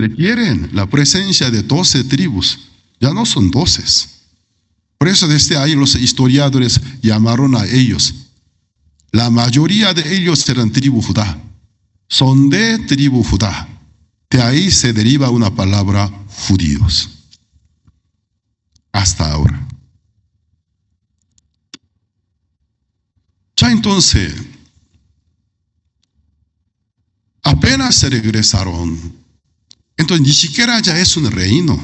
requieren la presencia de 12 tribus. Ya no son 12. Por eso desde ahí los historiadores llamaron a ellos. La mayoría de ellos eran tribu Judá. Son de tribu Judá. De ahí se deriva una palabra judíos. Hasta ahora. Ya entonces, apenas se regresaron, entonces ni siquiera ya es un reino,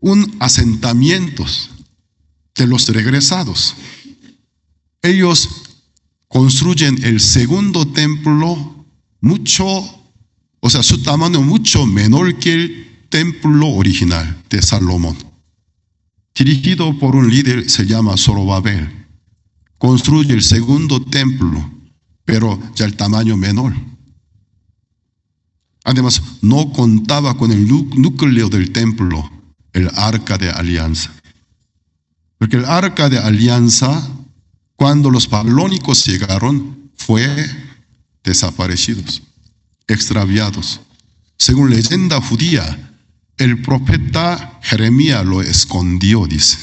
un asentamiento de los regresados. Ellos construyen el segundo templo su tamaño mucho menor que el templo original de Salomón. Dirigido por un líder, se llama Zorobabel. Construye el segundo templo, pero ya el tamaño menor. Además, no contaba con el núcleo del templo, el arca de alianza. Porque el arca de alianza, cuando los babilónicos llegaron, fue desaparecidos, extraviados. Según leyenda judía, el profeta Jeremías lo escondió, dice.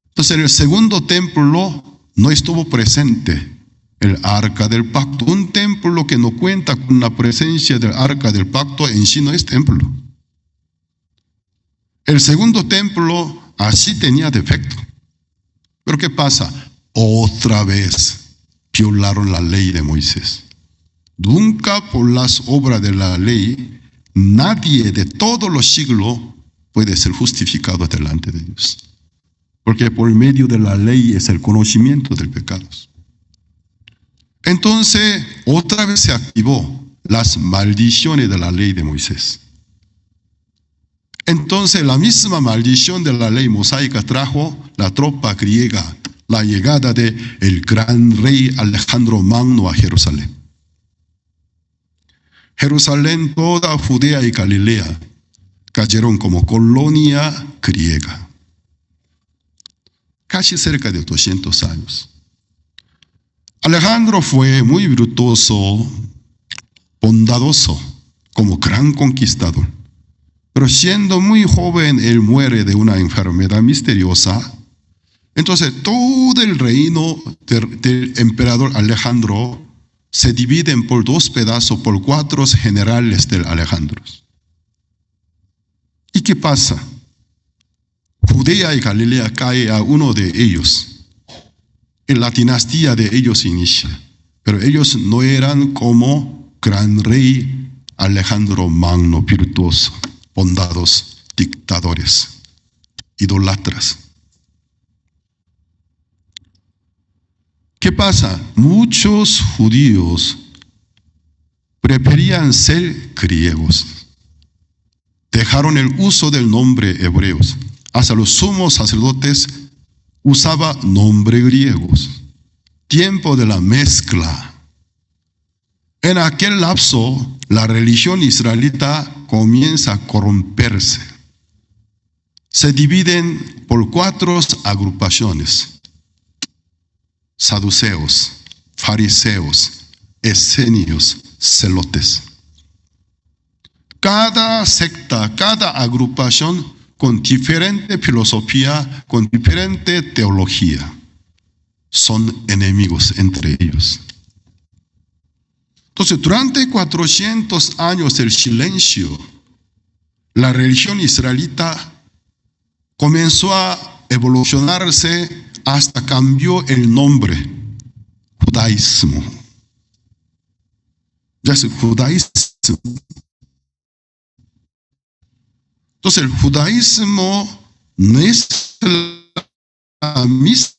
Entonces, en el segundo templo no estuvo presente el arca del pacto. Un templo que no cuenta con la presencia del arca del pacto en sí no es templo. El segundo templo así tenía defecto. Pero ¿qué pasa? Otra vez violaron la ley de Moisés. Nunca por las obras de la ley, nadie de todos los siglos puede ser justificado delante de Dios. Porque por medio de la ley es el conocimiento del pecado. Entonces, otra vez se activó las maldiciones de la ley de Moisés. Entonces, la misma maldición de la ley mosaica trajo la tropa griega, la llegada del gran rey Alejandro Magno a Jerusalén. Jerusalén, toda Judea y Galilea cayeron como colonia griega. Casi cerca de 200 años. Alejandro fue muy virtuoso, bondadoso, como gran conquistador. Pero siendo muy joven, él muere de una enfermedad misteriosa. Entonces, todo el reino del emperador Alejandro se divide por 2 pedazos por 4 generales del Alejandro. ¿Y qué pasa? Judea y Galilea cae a uno de ellos. En la dinastía de ellos inicia. Pero ellos no eran como gran rey Alejandro Magno, virtuoso, bondados, dictadores, idolatras. ¿Qué pasa? Muchos judíos preferían ser griegos. Dejaron el uso del nombre hebreos. Hasta los sumos sacerdotes usaban nombres griegos. Tiempo de la mezcla. En aquel lapso, la religión israelita comienza a corromperse. Se dividen por 4 agrupaciones: saduceos, fariseos, esenios, celotes. Cada secta, cada agrupación con diferente filosofía, con diferente teología, son enemigos entre ellos. Entonces, durante 400 años del silencio, la religión israelita comenzó a evolucionarse hasta cambió el nombre, judaísmo. Ya es judaísmo. Entonces, el judaísmo no es la misma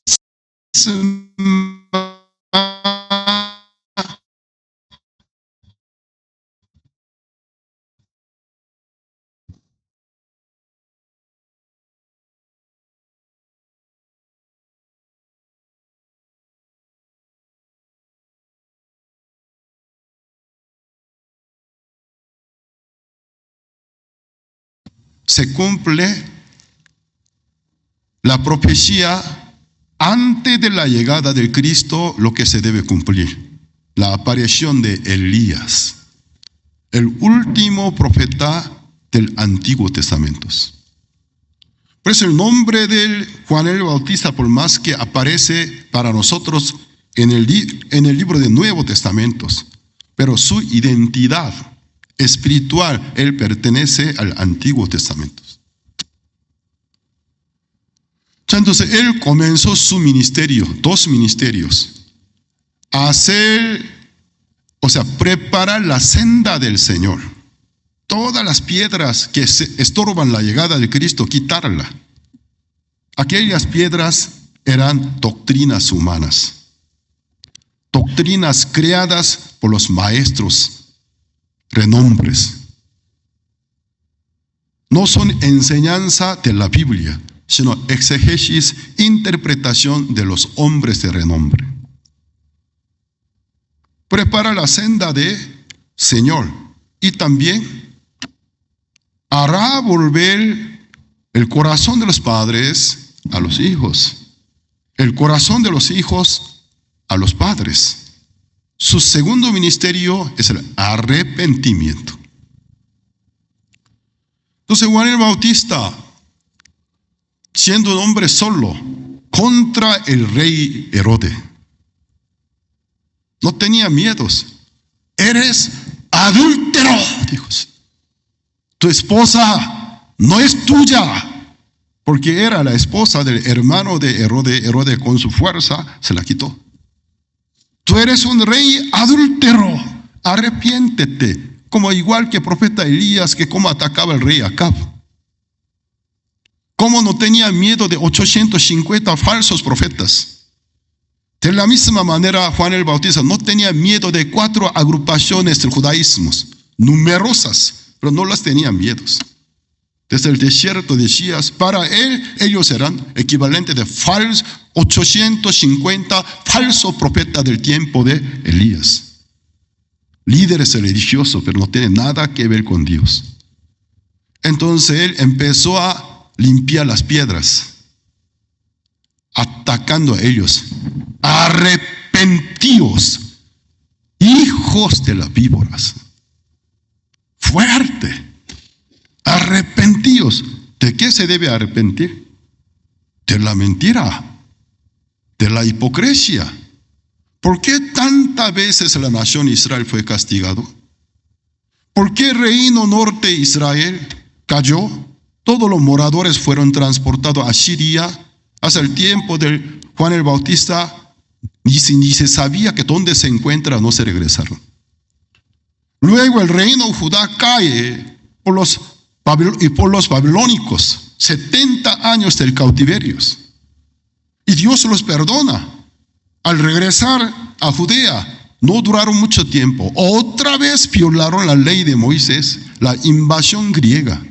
se cumple la profecía antes de la llegada del Cristo, lo que se debe cumplir, la aparición de Elías. el último profeta del Antiguo Testamento. Por eso el nombre de Juan el Bautista, por más que aparece para nosotros en el libro del Nuevo Testamento, pero su identidad espiritual, él pertenece al Antiguo Testamento. Entonces él comenzó su ministerio, 2 ministerios, preparar la senda del Señor. Todas las piedras que estorban la llegada de Cristo, quitarla. Aquellas piedras eran doctrinas humanas, doctrinas creadas por los maestros, renombres. No son enseñanza de la Biblia, sino exégesis, interpretación de los hombres de renombre. Prepara la senda de Señor y también hará volver el corazón de los padres a los hijos, el corazón de los hijos a los padres. Su segundo ministerio es el arrepentimiento. Entonces Juan el Bautista, siendo un hombre solo, contra el rey Herodes, no tenía miedos. Eres adúltero, dijo. Tu esposa no es tuya, porque era la esposa del hermano de Herodes. Herodes con su fuerza se la quitó. Tú eres un rey adúltero, arrepiéntete, como igual que el profeta Elías, que como atacaba el rey Acab. Como no tenía miedo de 850 falsos profetas. De la misma manera, Juan el Bautista no tenía miedo de 4 agrupaciones del judaísmo, numerosas, pero no las tenía miedos. Desde el desierto decías, para él, ellos eran equivalentes de 850 falsos profetas del tiempo de Elías. Líderes religiosos, pero no tienen nada que ver con Dios. Entonces él empezó a limpiar las piedras, atacando a ellos. Arrepentíos, hijos de las víboras. Fuerte. Arrepentíos. ¿De qué se debe arrepentir? De la mentira, de la hipocresía. ¿Por qué tantas veces la nación Israel fue castigado? ¿Por qué el reino norte de Israel cayó? Todos los moradores fueron transportados a Siria. Hasta el tiempo de Juan el Bautista, ni se sabía que dónde se encuentra, no se regresaron. Luego el reino de Judá cae por los babilónicos, 70 años del cautiverio. Y Dios los perdona. Al regresar a Judea, no duraron mucho tiempo. Otra vez violaron la ley de Moisés, la invasión griega.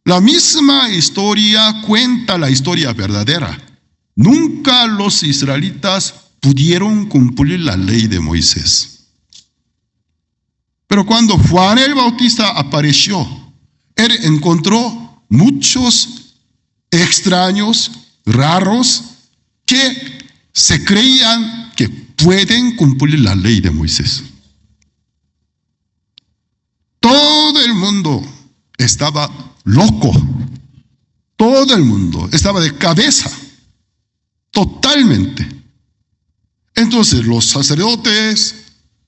La misma historia cuenta la historia verdadera. Nunca los israelitas pudieron cumplir la ley de Moisés. Pero cuando Juan el Bautista apareció, él encontró muchos extraños, raros, que se creían que pueden cumplir la ley de Moisés. Todo el mundo estaba loco. Todo el mundo estaba de cabeza. Totalmente. Entonces los sacerdotes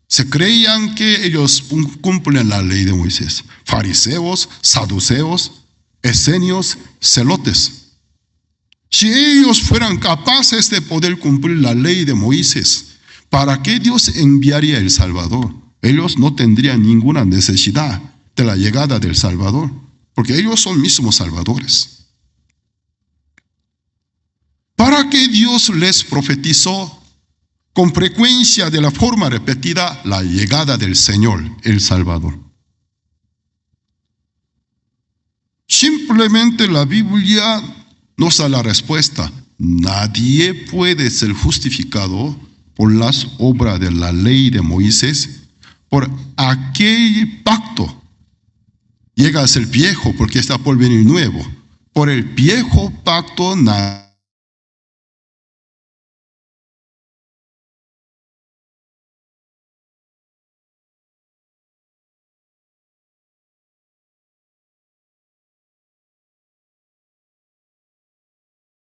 se creían que ellos cumplen la ley de Moisés. Fariseos, saduceos, esenios, celotes. Si ellos fueran capaces de poder cumplir la ley de Moisés, ¿para qué Dios enviaría el Salvador? Ellos no tendrían ninguna necesidad de la llegada del Salvador, porque ellos son mismos salvadores. ¿Para qué Dios les profetizó con frecuencia, de la forma repetida, la llegada del Señor, el Salvador? Simplemente la Biblia nos da la respuesta. Nadie puede ser justificado por las obras de la ley de Moisés, por aquel pacto. Llega a ser viejo porque está por venir nuevo. Por el viejo pacto nadie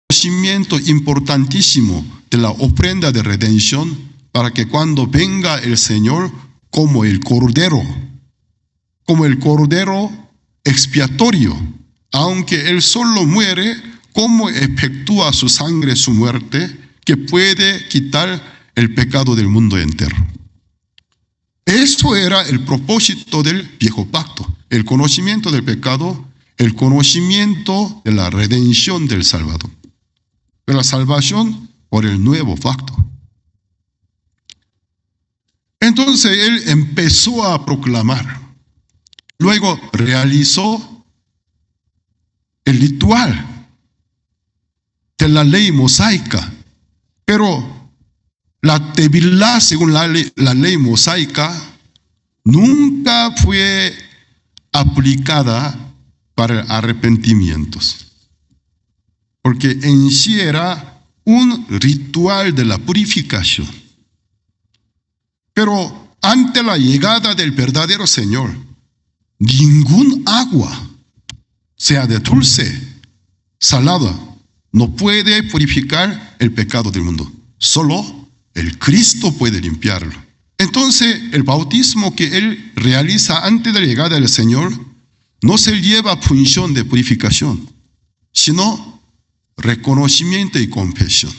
conocimiento importantísimo de la ofrenda de redención para que cuando venga el Señor como el Cordero expiatorio, aunque Él solo muere, cómo efectúa su sangre, su muerte, que puede quitar el pecado del mundo entero. Eso era el propósito del viejo pacto, el conocimiento del pecado, el conocimiento de la redención del Salvador, de la salvación por el nuevo pacto. Entonces Él empezó a proclamar, luego realizó el ritual de la ley mosaica, pero la debilidad según la ley mosaica nunca fue aplicada para arrepentimientos, porque en sí era un ritual de la purificación. Pero ante la llegada del verdadero Señor, ningún agua, sea de dulce, salada, no puede purificar el pecado del mundo. Solo el Cristo puede limpiarlo. Entonces, el bautismo que Él realiza antes de la llegada del Señor no se lleva función de purificación, sino reconocimiento y confesión.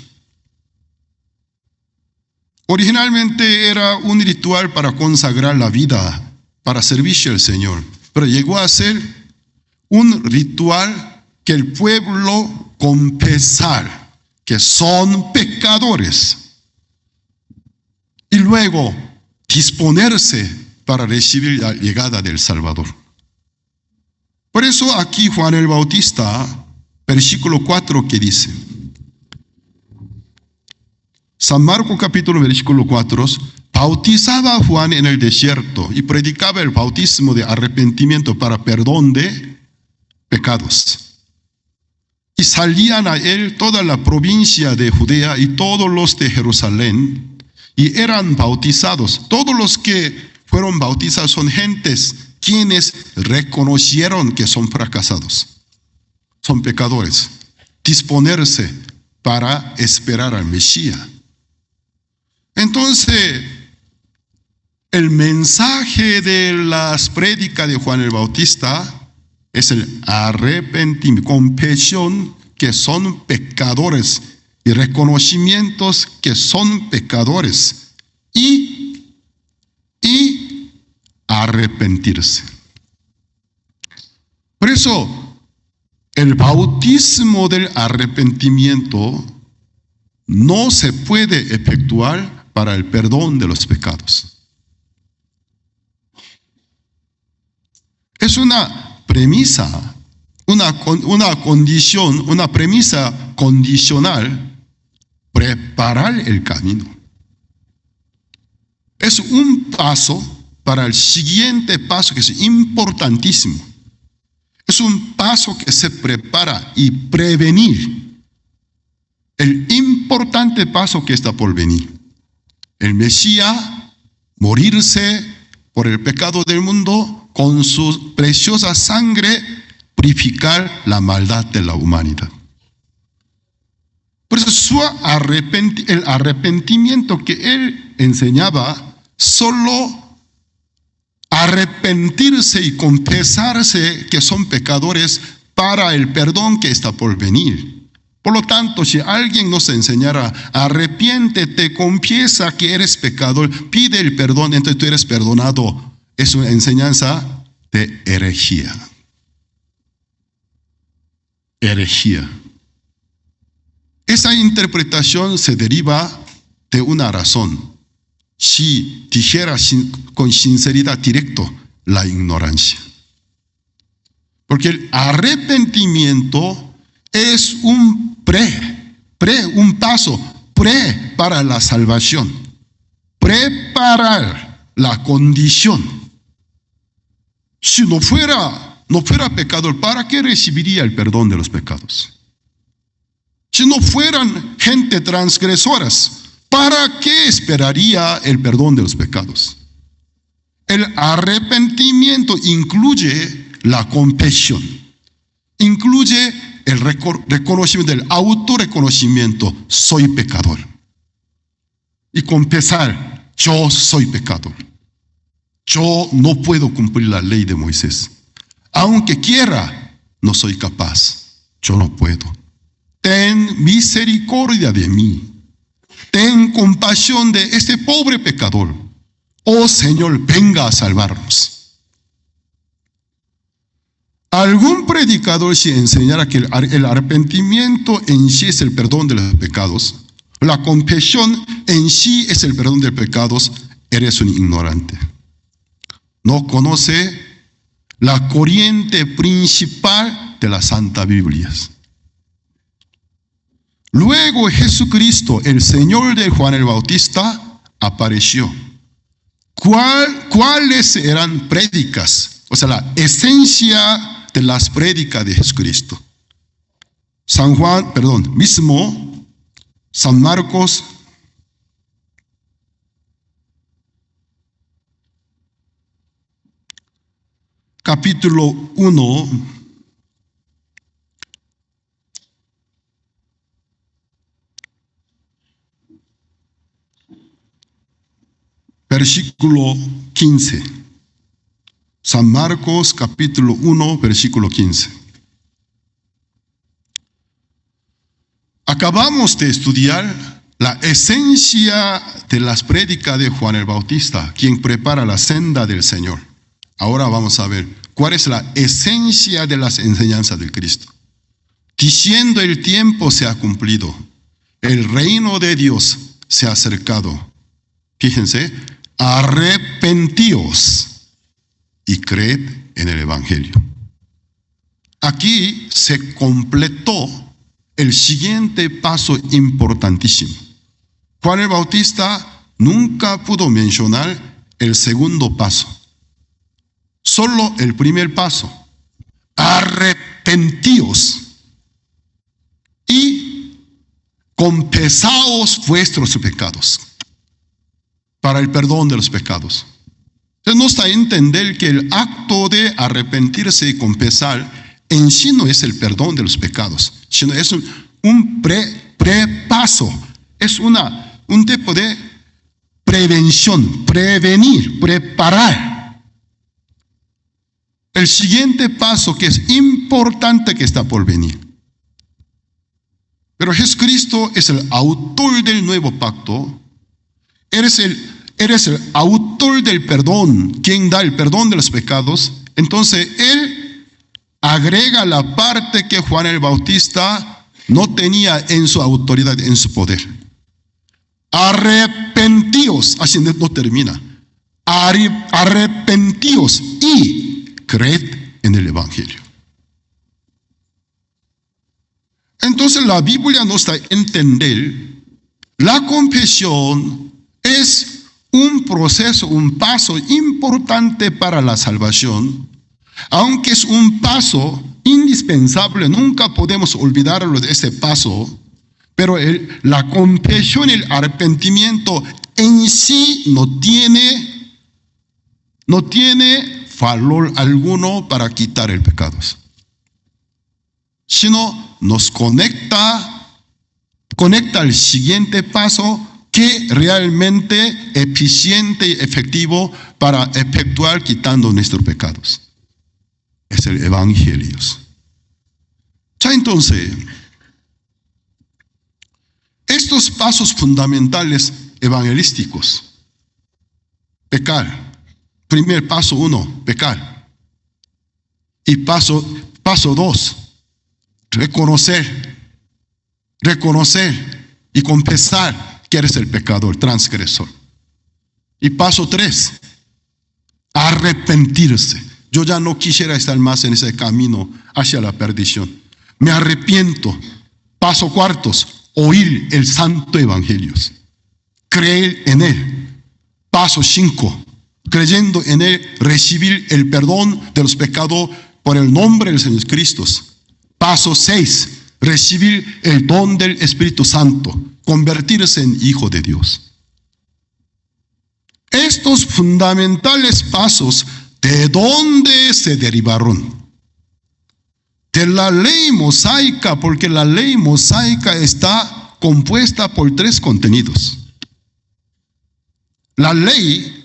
Originalmente era un ritual para consagrar la vida, para servicio al Señor, pero llegó a ser un ritual que el pueblo confesar que son pecadores y luego disponerse para recibir la llegada del Salvador. Por eso aquí Juan el Bautista, versículo 4, que dice, San Marcos capítulo versículo 4, bautizaba a Juan en el desierto y predicaba el bautismo de arrepentimiento para perdón de pecados. Y salían a él toda la provincia de Judea y todos los de Jerusalén, y eran bautizados. Todos los que fueron bautizados son gentes quienes reconocieron que son fracasados, son pecadores, disponerse para esperar al Mesías. Entonces, el mensaje de las prédicas de Juan el Bautista es el arrepentimiento, confesión que son pecadores y reconocimientos que son pecadores y arrepentirse. Por eso, el bautismo del arrepentimiento no se puede efectuar para el perdón de los pecados. Es una premisa, una condición, una premisa condicional, preparar el camino. Es un paso para el siguiente paso que es importantísimo. Es un paso que se prepara y prevenir el importante paso que está por venir. El Mesías morirse por el pecado del mundo, con su preciosa sangre purificar la maldad de la humanidad. Por eso el arrepentimiento que Él enseñaba, solo arrepentirse y confesarse que son pecadores para el perdón que está por venir. Por lo tanto, si alguien nos enseñara, arrepiéntete, confiesa que eres pecador, pide el perdón, entonces tú eres perdonado, es una enseñanza de herejía. Herejía. Esa interpretación se deriva de una razón. Si dijera con sinceridad directo, la ignorancia. Porque el arrepentimiento es un un paso para la salvación. Preparar la condición. Si no fuera pecador, ¿para qué recibiría el perdón de los pecados? Si no fueran gente transgresoras, ¿para qué esperaría el perdón de los pecados? El arrepentimiento incluye la confesión, incluye el reconocimiento, el autorreconocimiento, soy pecador. Y confesar, yo soy pecador. Yo no puedo cumplir la ley de Moisés. Aunque quiera, no soy capaz. Yo no puedo. Ten misericordia de mí. Ten compasión de este pobre pecador. Oh Señor, venga a salvarnos. Algún predicador, si enseñara que el arrepentimiento en sí es el perdón de los pecados, la confesión en sí es el perdón de pecados, eres un ignorante. No conoce la corriente principal de las Santas Biblias. Luego Jesucristo, el Señor de Juan el Bautista, apareció. ¿Cuáles eran prédicas? O sea, la esencia de las prédicas de Jesucristo. San Marcos, capítulo 1, versículo 15. San Marcos, capítulo 1, versículo 15. Acabamos de estudiar la esencia de las prédicas de Juan el Bautista, quien prepara la senda del Señor. Ahora vamos a ver cuál es la esencia de las enseñanzas del Cristo. Diciendo, el tiempo se ha cumplido, el reino de Dios se ha acercado. Fíjense, arrepentíos y creed en el Evangelio. Aquí se completó el siguiente paso importantísimo. Juan el Bautista nunca pudo mencionar el segundo paso. Solo el primer paso. Arrepentíos y confesaos vuestros pecados para el perdón de los pecados. Entonces nos da a entender que el acto de arrepentirse y confesar en sí no es el perdón de los pecados, sino es un prepaso, es un tipo de prevención, prevenir, preparar. El siguiente paso que es importante que está por venir. Pero Jesucristo es el autor del nuevo pacto. Eres el autor del perdón, quien da el perdón de los pecados. Entonces Él agrega la parte que Juan el Bautista no tenía en su autoridad, en su poder. Arrepentíos, así no termina. Arrepentíos y creed en el Evangelio. Entonces la Biblia nos da a entender, la confesión es un proceso, un paso importante para la salvación, aunque es un paso indispensable, nunca podemos olvidarlo de ese paso, pero la confesión y el arrepentimiento en sí no tiene valor alguno para quitar el pecado, sino nos conecta al siguiente paso, que realmente eficiente y efectivo para efectuar quitando nuestros pecados. Es el Evangelio. Ya entonces, estos pasos fundamentales evangelísticos, pecar. Primer paso 1, pecar. Y paso 2, reconocer y confesar que eres el pecador, transgresor. Y paso 3, arrepentirse. Yo ya no quisiera estar más en ese camino hacia la perdición. Me arrepiento. Paso 4, oír el santo evangelio. Creer en él. Paso 5, creyendo en él, recibir el perdón de los pecados por el nombre del Señor Cristo. Paso 6, recibir el don del Espíritu Santo, convertirse en hijo de Dios. Estos fundamentales pasos, ¿de dónde se derivaron? de la ley mosaica, porque la ley mosaica está compuesta por 3 contenidos. La ley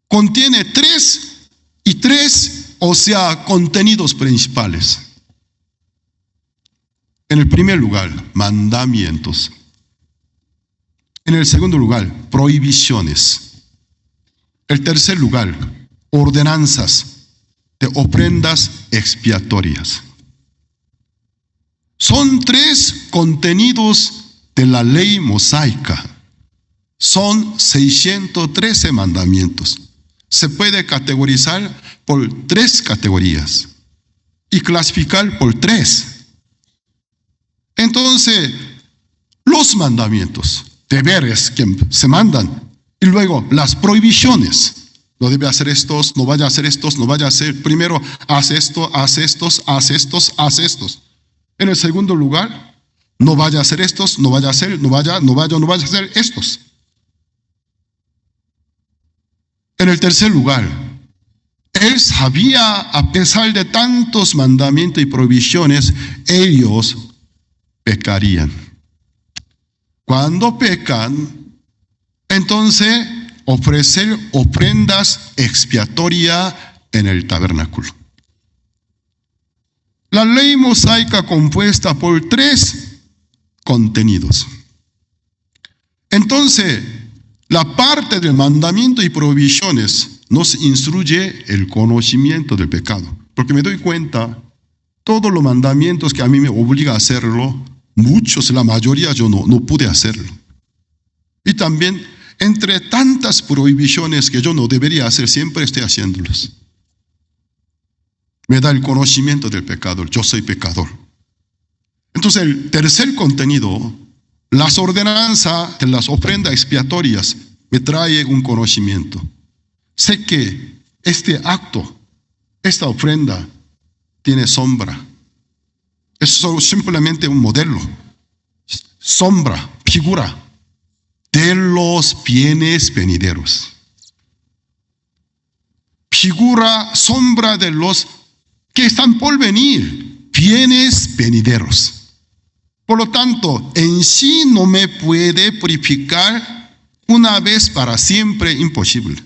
contiene 3 y 3, o sea, contenidos principales. En el primer lugar, mandamientos. En el segundo lugar, prohibiciones. El tercer lugar, ordenanzas de ofrendas expiatorias. Son 3 contenidos de la ley mosaica. Son 613 mandamientos. Se puede categorizar por 3 categorías y clasificar por 3. Entonces, los mandamientos, deberes que se mandan, y luego las prohibiciones. No debe hacer estos, no vaya a hacer estos, no vaya a hacer, primero haz esto, haz estos, haz estos, haz estos. En el segundo lugar, no vaya a hacer estos, no vaya a hacer, no vaya a hacer estos. En el tercer lugar, él sabía, a pesar de tantos mandamientos y prohibiciones, ellos pecarían. Cuando pecan, entonces ofrecer ofrendas expiatorias en el tabernáculo. La ley mosaica compuesta por 3 contenidos. Entonces, la parte del mandamiento y prohibiciones nos instruye el conocimiento del pecado. Porque me doy cuenta, todos los mandamientos que a mí me obliga a hacerlo, muchos, la mayoría yo no pude hacerlo. Y también, entre tantas prohibiciones que yo no debería hacer, siempre estoy haciéndolas. Me da el conocimiento del pecador, yo soy pecador. Entonces el tercer contenido, las ordenanzas de las ofrendas expiatorias, me trae un conocimiento. Sé que este acto, esta ofrenda, tiene sombra. Es simplemente un modelo, sombra, figura de los bienes venideros. Figura, sombra de los que están por venir, bienes venideros. Por lo tanto, en sí no me puede purificar una vez para siempre, imposible.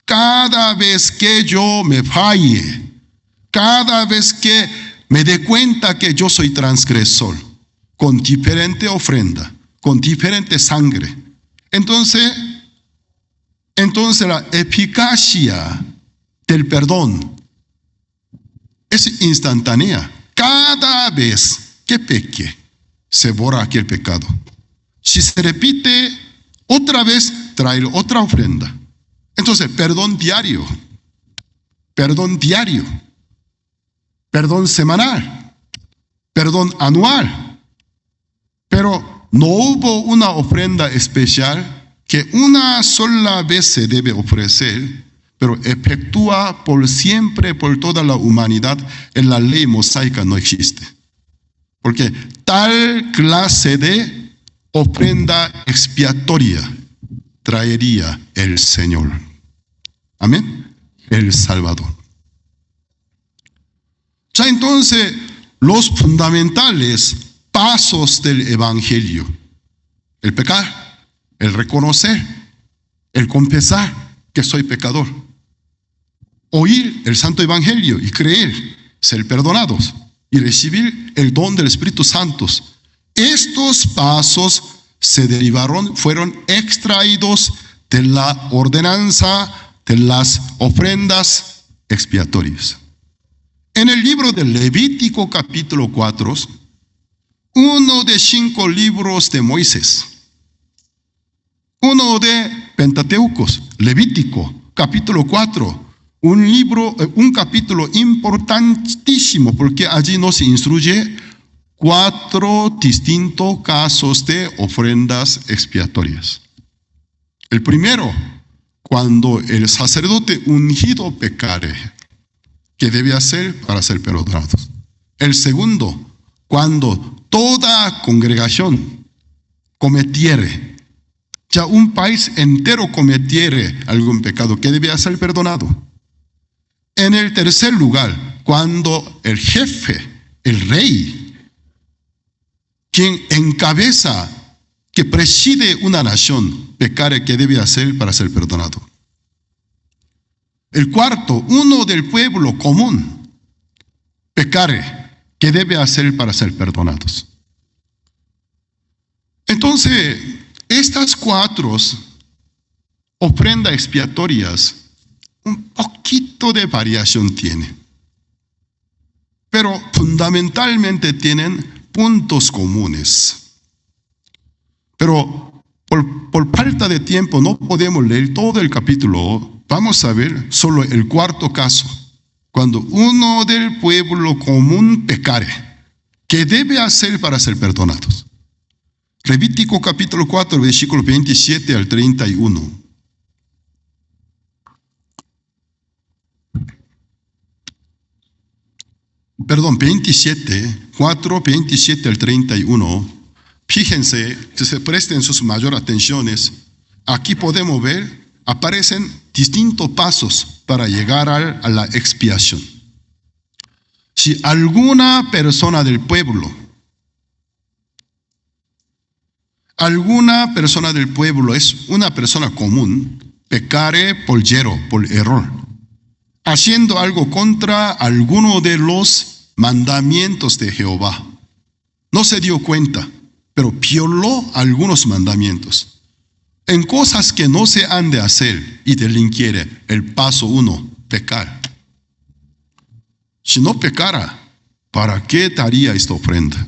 Cada vez que yo me falle, cada vez que me dé cuenta que yo soy transgresor, con diferente ofrenda, con diferente sangre, entonces la eficacia del perdón es instantánea. Cada vez que peque, se borra aquel pecado. Si se repite, otra vez trae otra ofrenda. Entonces, perdón diario, perdón semanal, perdón anual. Pero no hubo una ofrenda especial que una sola vez se debe ofrecer, pero efectúa por siempre, por toda la humanidad. En la ley mosaica no existe. Porque tal clase de ofrenda expiatoria traería el Señor. Amén. El Salvador. Ya entonces, los fundamentales pasos del Evangelio: el pecar, el reconocer, el confesar que soy pecador, oír el Santo Evangelio y creer, ser perdonados y recibir el don del Espíritu Santo. Estos pasos fueron extraídos de la ordenanza de las ofrendas expiatorias. En el libro de Levítico capítulo 4, uno de 5 libros de Moisés, uno de Pentateuco, Levítico capítulo 4, un capítulo importantísimo, porque allí nos instruye 4 distintos casos de ofrendas expiatorias. El primero, cuando el sacerdote ungido pecare, ¿qué debe hacer para ser perdonado? El segundo, cuando toda congregación cometiere, ya un país entero cometiere algún pecado, ¿qué debe ser perdonado? En el tercer lugar, cuando el jefe el rey, quien encabeza, que preside una nación, pecare, ¿qué debe hacer para ser perdonado? El cuarto, uno del pueblo común, pecare, ¿qué debe hacer para ser perdonados? Entonces, estas cuatro ofrendas expiatorias, un poquito de variación tiene, pero fundamentalmente tienen puntos comunes. Pero por falta de tiempo no podemos leer todo el capítulo. Vamos a ver solo el cuarto caso, cuando uno del pueblo común pecare, ¿qué debe hacer para ser perdonados? Levítico capítulo 4, versículo 27 al 31. Perdón, 27, 4, 27 al 31. Fíjense, si se presten sus mayores atenciones, aquí podemos ver, aparecen distintos pasos para llegar a la expiación. Si alguna persona del pueblo es una persona común, pecare por error, haciendo algo contra alguno de los mandamientos de Jehová. No se dio cuenta, pero violó algunos mandamientos. En cosas que no se han de hacer y delinquiere, el paso 1, pecar. Si no pecara, ¿para qué daría esta ofrenda?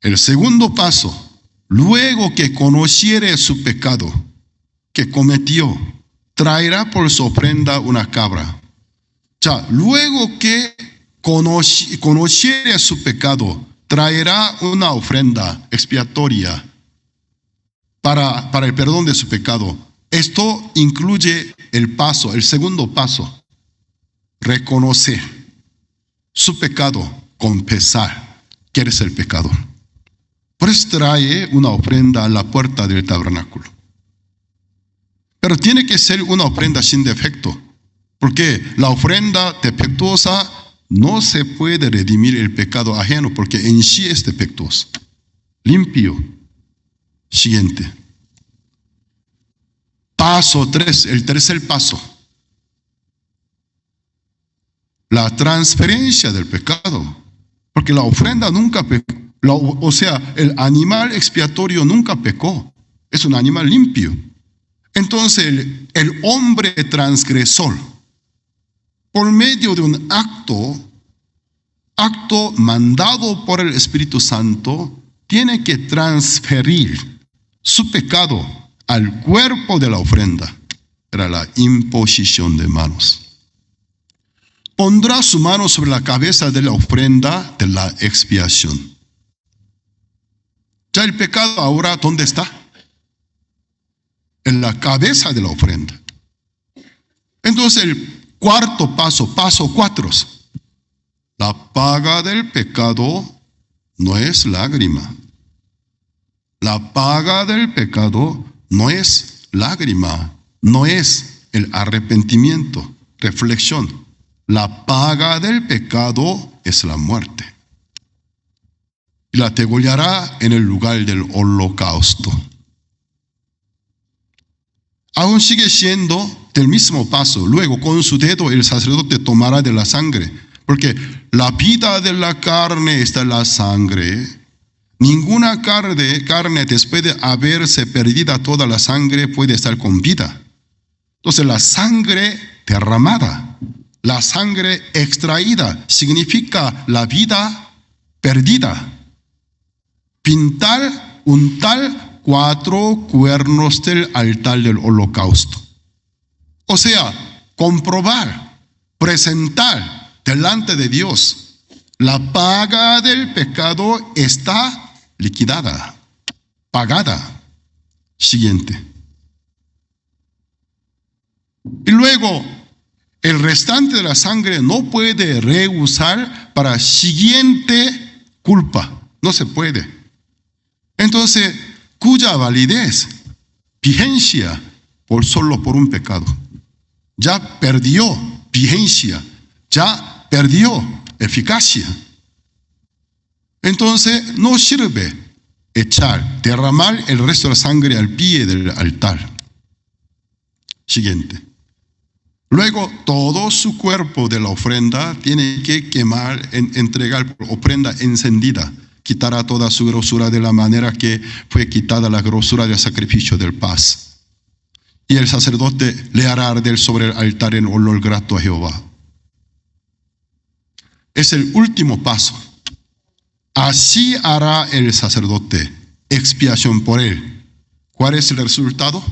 El segundo paso, luego que conociere su pecado que cometió, traerá por su ofrenda una cabra. Luego que conociere su pecado, traerá una ofrenda expiatoria para el perdón de su pecado. Esto incluye el segundo paso, reconocer su pecado, confesar que eres el pecador. Por eso trae una ofrenda a la puerta del tabernáculo. Pero tiene que ser una ofrenda sin defecto, porque la ofrenda defectuosa no se puede redimir el pecado ajeno, porque en sí es defectuoso. Limpio. Siguiente. Paso 3, el tercer paso. La transferencia del pecado. Porque la ofrenda nunca pecó. El animal expiatorio nunca pecó. Es un animal limpio. Entonces el hombre transgresor, por medio de un acto mandado por el Espíritu Santo, tiene que transferir su pecado al cuerpo de la ofrenda. Era la imposición de manos. Pondrá su mano sobre la cabeza de la ofrenda de la expiación. Ya el pecado ahora, ¿dónde está? En la cabeza de la ofrenda. Entonces el cuarto paso, paso 4. La paga del pecado no es lágrima. La paga del pecado no es lágrima, no es el arrepentimiento, reflexión. La paga del pecado es la muerte. Y la degollará en el lugar del holocausto. Aún sigue siendo del mismo paso. Luego con su dedo el sacerdote tomará de la sangre, porque la vida de la carne está en la sangre. Ninguna carne después de haberse perdida toda la sangre puede estar con vida. Entonces la sangre derramada, la sangre extraída, significa la vida perdida. Untar 4 cuernos del altar del holocausto. O sea, comprobar, presentar delante de Dios, la paga del pecado está liquidada, pagada. Siguiente. Y luego, el restante de la sangre no puede reusar para siguiente culpa. No se puede. Entonces, cuya validez, vigencia, solo por un pecado, ya perdió vigencia, ya perdió eficacia. Entonces no sirve derramar el resto de la sangre al pie del altar. Siguiente. Luego todo su cuerpo de la ofrenda tiene que quemar, entregar por ofrenda encendida. Quitará toda su grosura de la manera que fue quitada la grosura del sacrificio del paz. Y el sacerdote le hará arder sobre el altar en olor grato a Jehová. Es el último paso. Así hará el sacerdote expiación por él. ¿Cuál es el resultado?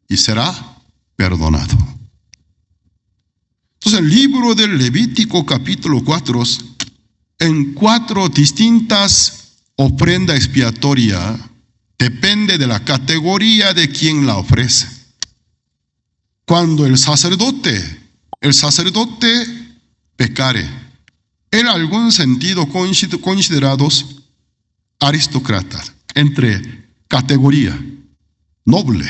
Y será perdonado. Entonces el libro del Levítico capítulo 4, en 4 distintas ofrendas expiatorias, depende de la categoría de quien la ofrece. Cuando el sacerdote pecare, en algún sentido considerados aristócratas, entre categoría noble.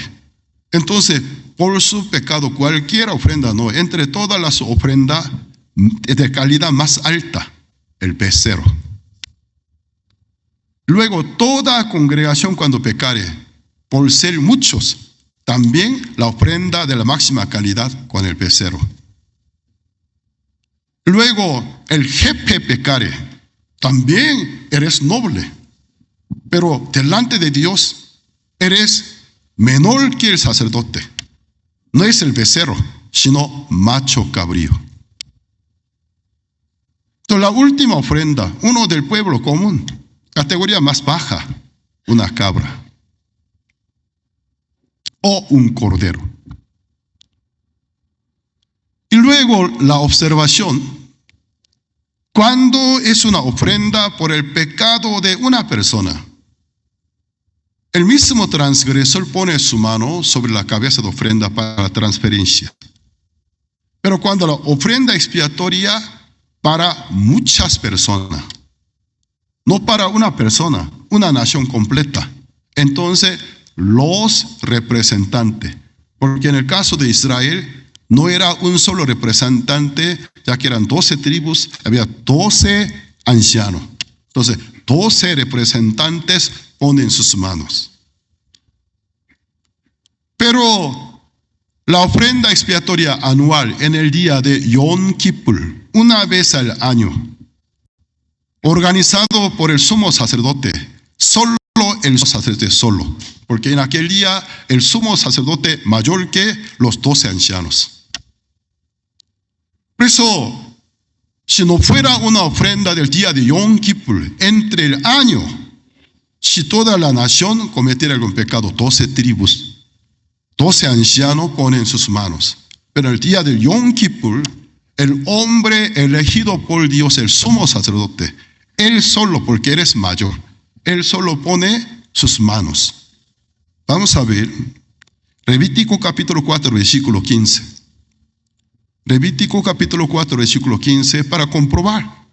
Entonces, por su pecado, cualquier ofrenda, no, entre todas las ofrendas de calidad más alta, el becerro. Luego, toda congregación cuando pecare, por ser muchos, también la ofrenda de la máxima calidad con el becerro. Luego, el jefe pecare, también eres noble, pero delante de Dios eres menor que el sacerdote. No es el becerro, sino macho cabrío. Entonces, la última ofrenda, uno del pueblo común, categoría más baja, una cabra o un cordero. Y luego la observación, cuando es una ofrenda por el pecado de una persona, el mismo transgresor pone su mano sobre la cabeza de ofrenda para la transferencia. Pero cuando la ofrenda expiatoria para muchas personas, no para una persona, una nación completa, entonces los representantes, porque en el caso de Israel no era un solo representante, ya que eran 12 tribus, había 12 ancianos. Entonces, 12 representantes ponen sus manos. Pero la ofrenda expiatoria anual en el día de Yom Kippur, una vez al año, organizado por el sumo sacerdote, solo el sacerdote solo, porque en aquel día el sumo sacerdote mayor que los 12 ancianos. Por eso, si no fuera una ofrenda del día de Yom Kippur, entre el año, si toda la nación cometiera algún pecado, 12 tribus, 12 ancianos ponen sus manos. Pero el día de Yom Kippur, el hombre elegido por Dios, el sumo sacerdote, él solo, porque eres mayor, él solo pone sus manos. Vamos a ver, Levítico capítulo 4, versículo 15. Levítico capítulo 4, versículo 15, para comprobar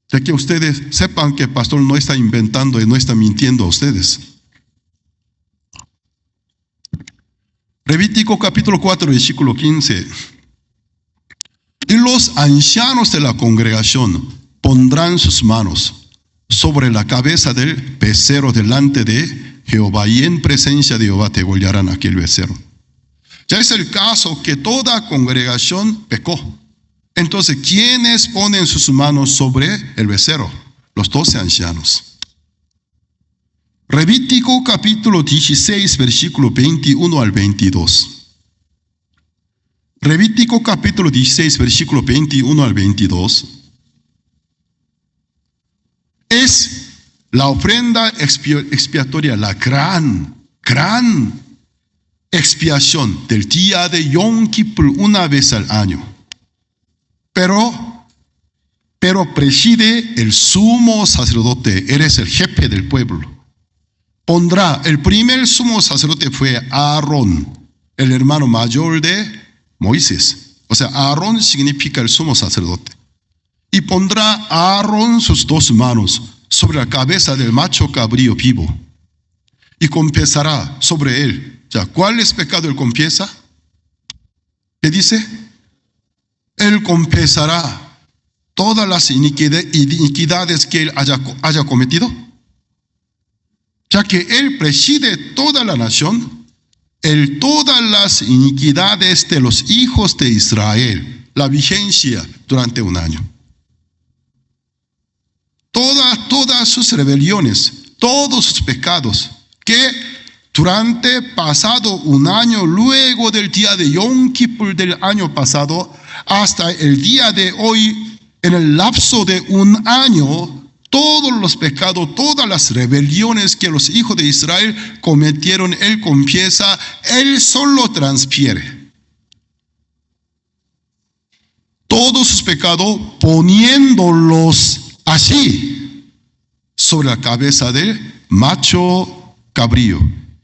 de que ustedes sepan que el pastor no está inventando y no está mintiendo a ustedes. Levítico capítulo 4, versículo 15. Y los ancianos de la congregación pondrán sus manos sobre la cabeza del becerro delante de Jehová, y en presencia de Jehová degollarán aquel becerro. Ya es el caso que toda congregación pecó. Entonces, ¿quiénes ponen sus manos sobre el becerro? Los 12 ancianos. Levítico capítulo 16, versículo 21 al 22. Levítico capítulo 16, versículo 21 al 22. Es la ofrenda expiatoria, la gran expiación del día de Yom Kippur una vez al año. Pero preside el sumo sacerdote, eres el jefe del pueblo. Pondrá, el primer sumo sacerdote fue Aarón, el hermano mayor de Moisés. O sea, Aarón significa el sumo sacerdote. Y pondrá Aarón sus 2 manos sobre la cabeza del macho cabrío vivo y confesará sobre él. Ya, ¿cuál es pecado él confiesa? ¿Qué dice? Él confesará todas las iniquidades que él haya cometido? Ya que él preside toda la nación, todas las iniquidades de los hijos de Israel, la vigencia durante un año. Todas sus rebeliones, todos sus pecados, que durante pasado un año, luego del día de Yom Kippur del año pasado, hasta el día de hoy, en el lapso de un año, todos los pecados, todas las rebeliones que los hijos de Israel cometieron, él confiesa, él solo transfiere. Todos sus pecados poniéndolos así sobre la cabeza del macho cabrío.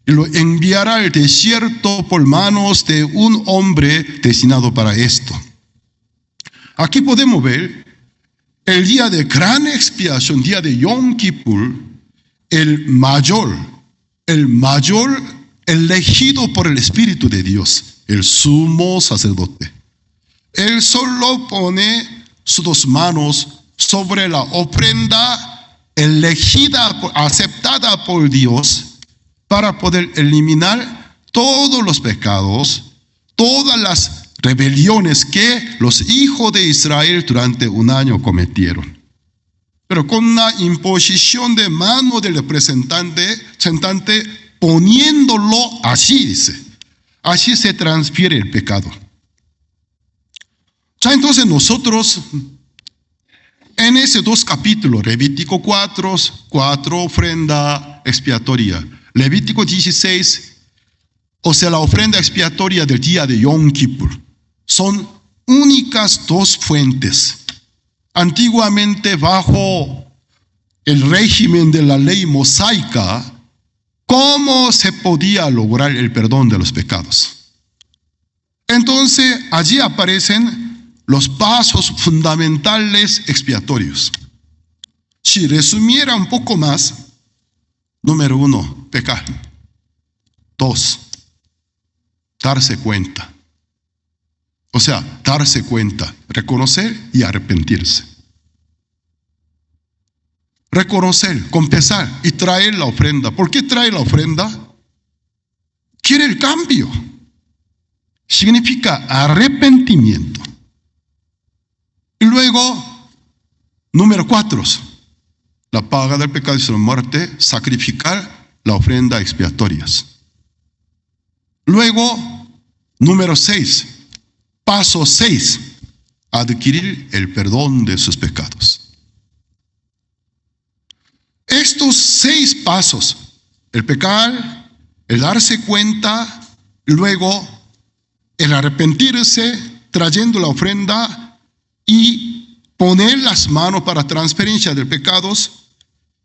Y lo enviará al desierto por manos de un hombre destinado para esto. Aquí podemos ver el día de gran expiación, día de Yom Kippur, el mayor elegido por el Espíritu de Dios, el sumo sacerdote. Él solo pone sus dos manos sobre la ofrenda elegida, aceptada por Dios, para poder eliminar todos los pecados, todas las rebeliones que los hijos de Israel durante un año cometieron. Pero con una imposición de mano del representante, poniéndolo así, dice. Así se transfiere el pecado. Ya entonces nosotros, en esos dos capítulos, Levítico 4, ofrenda expiatoria, Levítico 16, o sea, la ofrenda expiatoria del día de Yom Kippur, son únicas dos fuentes. Antiguamente, bajo el régimen de la ley mosaica, ¿cómo se podía lograr el perdón de los pecados? Entonces, allí aparecen los pasos fundamentales expiatorios. Si resumiera un poco más, número 1, pecar. 2, darse cuenta. O sea, darse cuenta, reconocer y arrepentirse. Reconocer, confesar y traer la ofrenda. ¿Por qué trae la ofrenda? Quiere el cambio. Significa arrepentimiento. Y luego, número 4, la paga del pecado es la muerte, sacrificar la ofrenda expiatorias. Luego, número 6, paso 6, adquirir el perdón de sus pecados. Estos 6 pasos, el pecar, el darse cuenta, luego el arrepentirse, trayendo la ofrenda y poner las manos para transferencia de pecados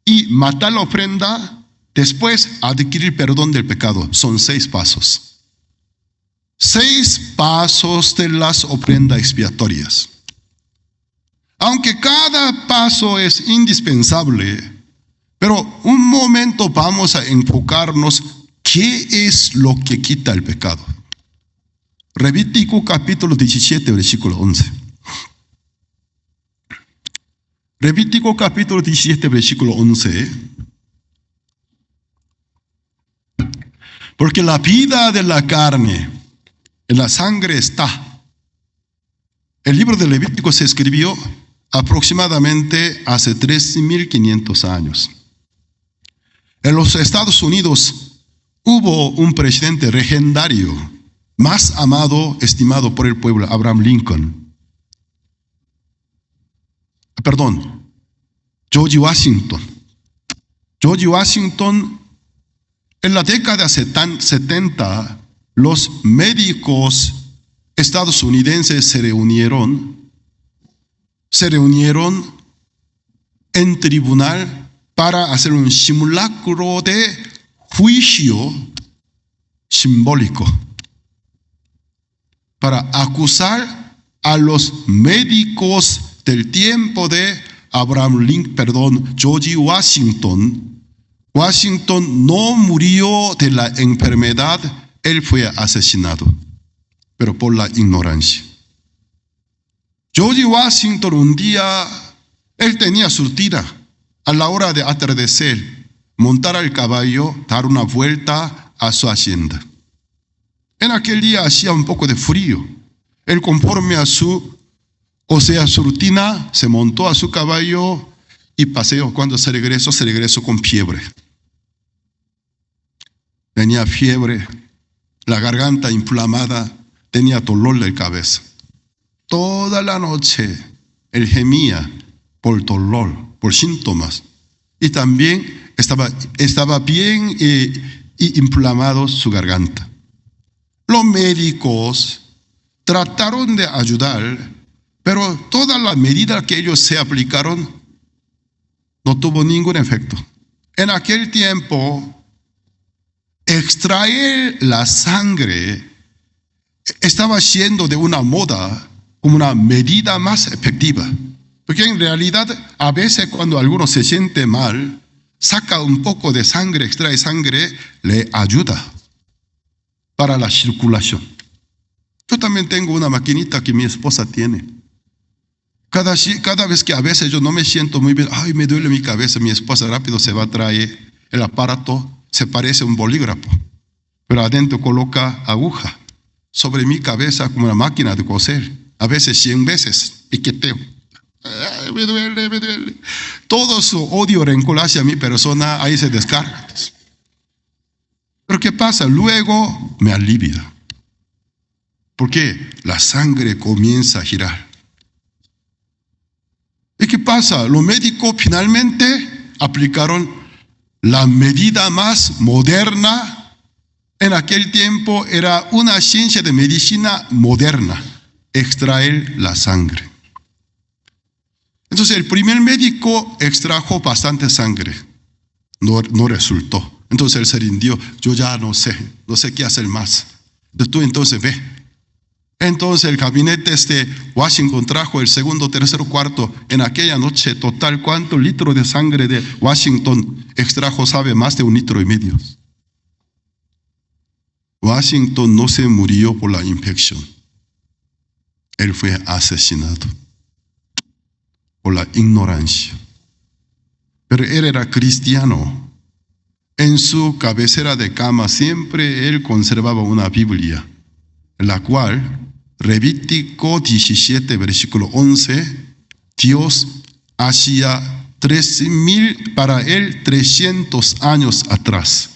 y matar la ofrenda, después adquirir perdón del pecado. Son 6 pasos. 6 pasos de las ofrendas expiatorias. Aunque cada paso es indispensable, pero un momento vamos a enfocarnos qué es lo que quita el pecado. Levítico capítulo 17, versículo 11. Levítico capítulo 17, versículo 11. Porque la vida de la carne en la sangre está. El libro de Levítico se escribió aproximadamente hace 3.500 años. En los Estados Unidos hubo un presidente legendario, más amado, estimado por el pueblo, Abraham Lincoln. George Washington. George Washington, en la década 70, los médicos estadounidenses se reunieron en tribunal para hacer un simulacro de juicio simbólico, para acusar a los médicos del tiempo de George Washington. Washington no murió de la enfermedad, él fue asesinado, pero por la ignorancia. George Washington un día, él tenía su rutina. A la hora de atardecer, montar al caballo, dar una vuelta a su hacienda. En aquel día hacía un poco de frío. Él, conforme a su rutina, se montó a su caballo y paseó. Cuando se regresó con fiebre. Tenía fiebre, la garganta inflamada, tenía dolor de cabeza. Toda la noche él gemía por dolor, por síntomas. Y también estaba bien inflamado su garganta. Los médicos trataron de ayudar, pero todas las medidas que ellos se aplicaron no tuvo ningún efecto. En aquel tiempo, extraer la sangre estaba siendo de una moda como una medida más efectiva. Porque en realidad, a veces cuando alguno se siente mal, saca un poco de sangre, extrae sangre, le ayuda para la circulación. Yo también tengo una maquinita que mi esposa tiene. Cada vez que a veces yo no me siento muy bien, ay, me duele mi cabeza, mi esposa rápido se va a traer el aparato, se parece a un bolígrafo, pero adentro coloca aguja sobre mi cabeza como una máquina de coser, a veces 100 veces, piqueteo. Ay, me duele. Todo su odio, rencor hacia mi persona, ahí se descarga. Pero ¿qué pasa? Luego me alivia. Porque la sangre comienza a girar. ¿Y qué pasa? Los médicos finalmente aplicaron la medida más moderna. En aquel tiempo era una ciencia de medicina moderna, extraer la sangre. Entonces el primer médico extrajo bastante sangre, no resultó. Entonces él se rindió, yo ya no sé qué hacer más. Tú entonces ve. Entonces el gabinete Washington trajo el segundo, tercero, cuarto. En aquella noche total, ¿cuántos litros de sangre de Washington extrajo? ¿Sabe? Más de 1,5 litros. Washington no se murió por la infección. Él fue asesinado por la ignorancia. Pero él era cristiano. En su cabecera de cama siempre él conservaba una Biblia, la cual, Levítico 17, versículo 11, Dios hacía 3,000 para él 300 años atrás.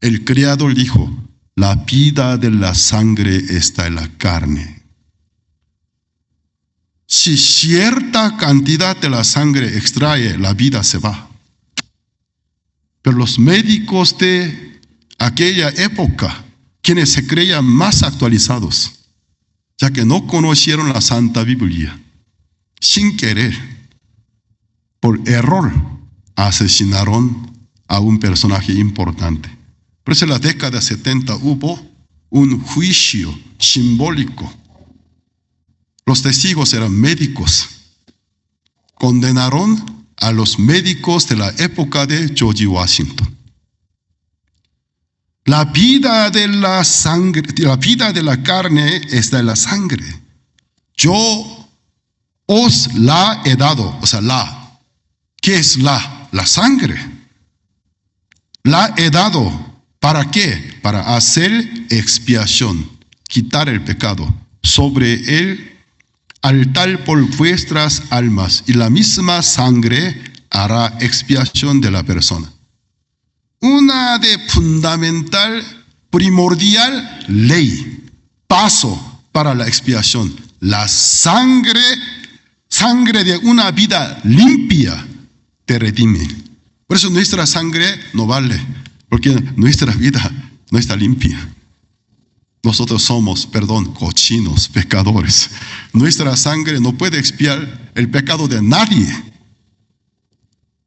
El Creador dijo, la vida de la sangre está en la carne. Si cierta cantidad de la sangre extrae, la vida se va. Pero los médicos de aquella época, quienes se creían más actualizados, ya que no conocieron la Santa Biblia, sin querer, por error, asesinaron a un personaje importante. Por eso en la década 70 hubo un juicio simbólico. Los testigos eran médicos. Condenaron a los médicos de la época de George Washington. La vida de la sangre, la vida de la carne está en la sangre. Yo os la he dado, o sea, ¿qué es la? La sangre. La he dado. ¿Para qué? Para hacer expiación, quitar el pecado sobre él. Altar por vuestras almas, y la misma sangre hará expiación de la persona. Una de fundamental, primordial ley, paso para la expiación. La sangre de una vida limpia, te redime. Por eso nuestra sangre no vale, porque nuestra vida no está limpia. Nosotros somos, cochinos, pecadores. Nuestra sangre no puede expiar el pecado de nadie.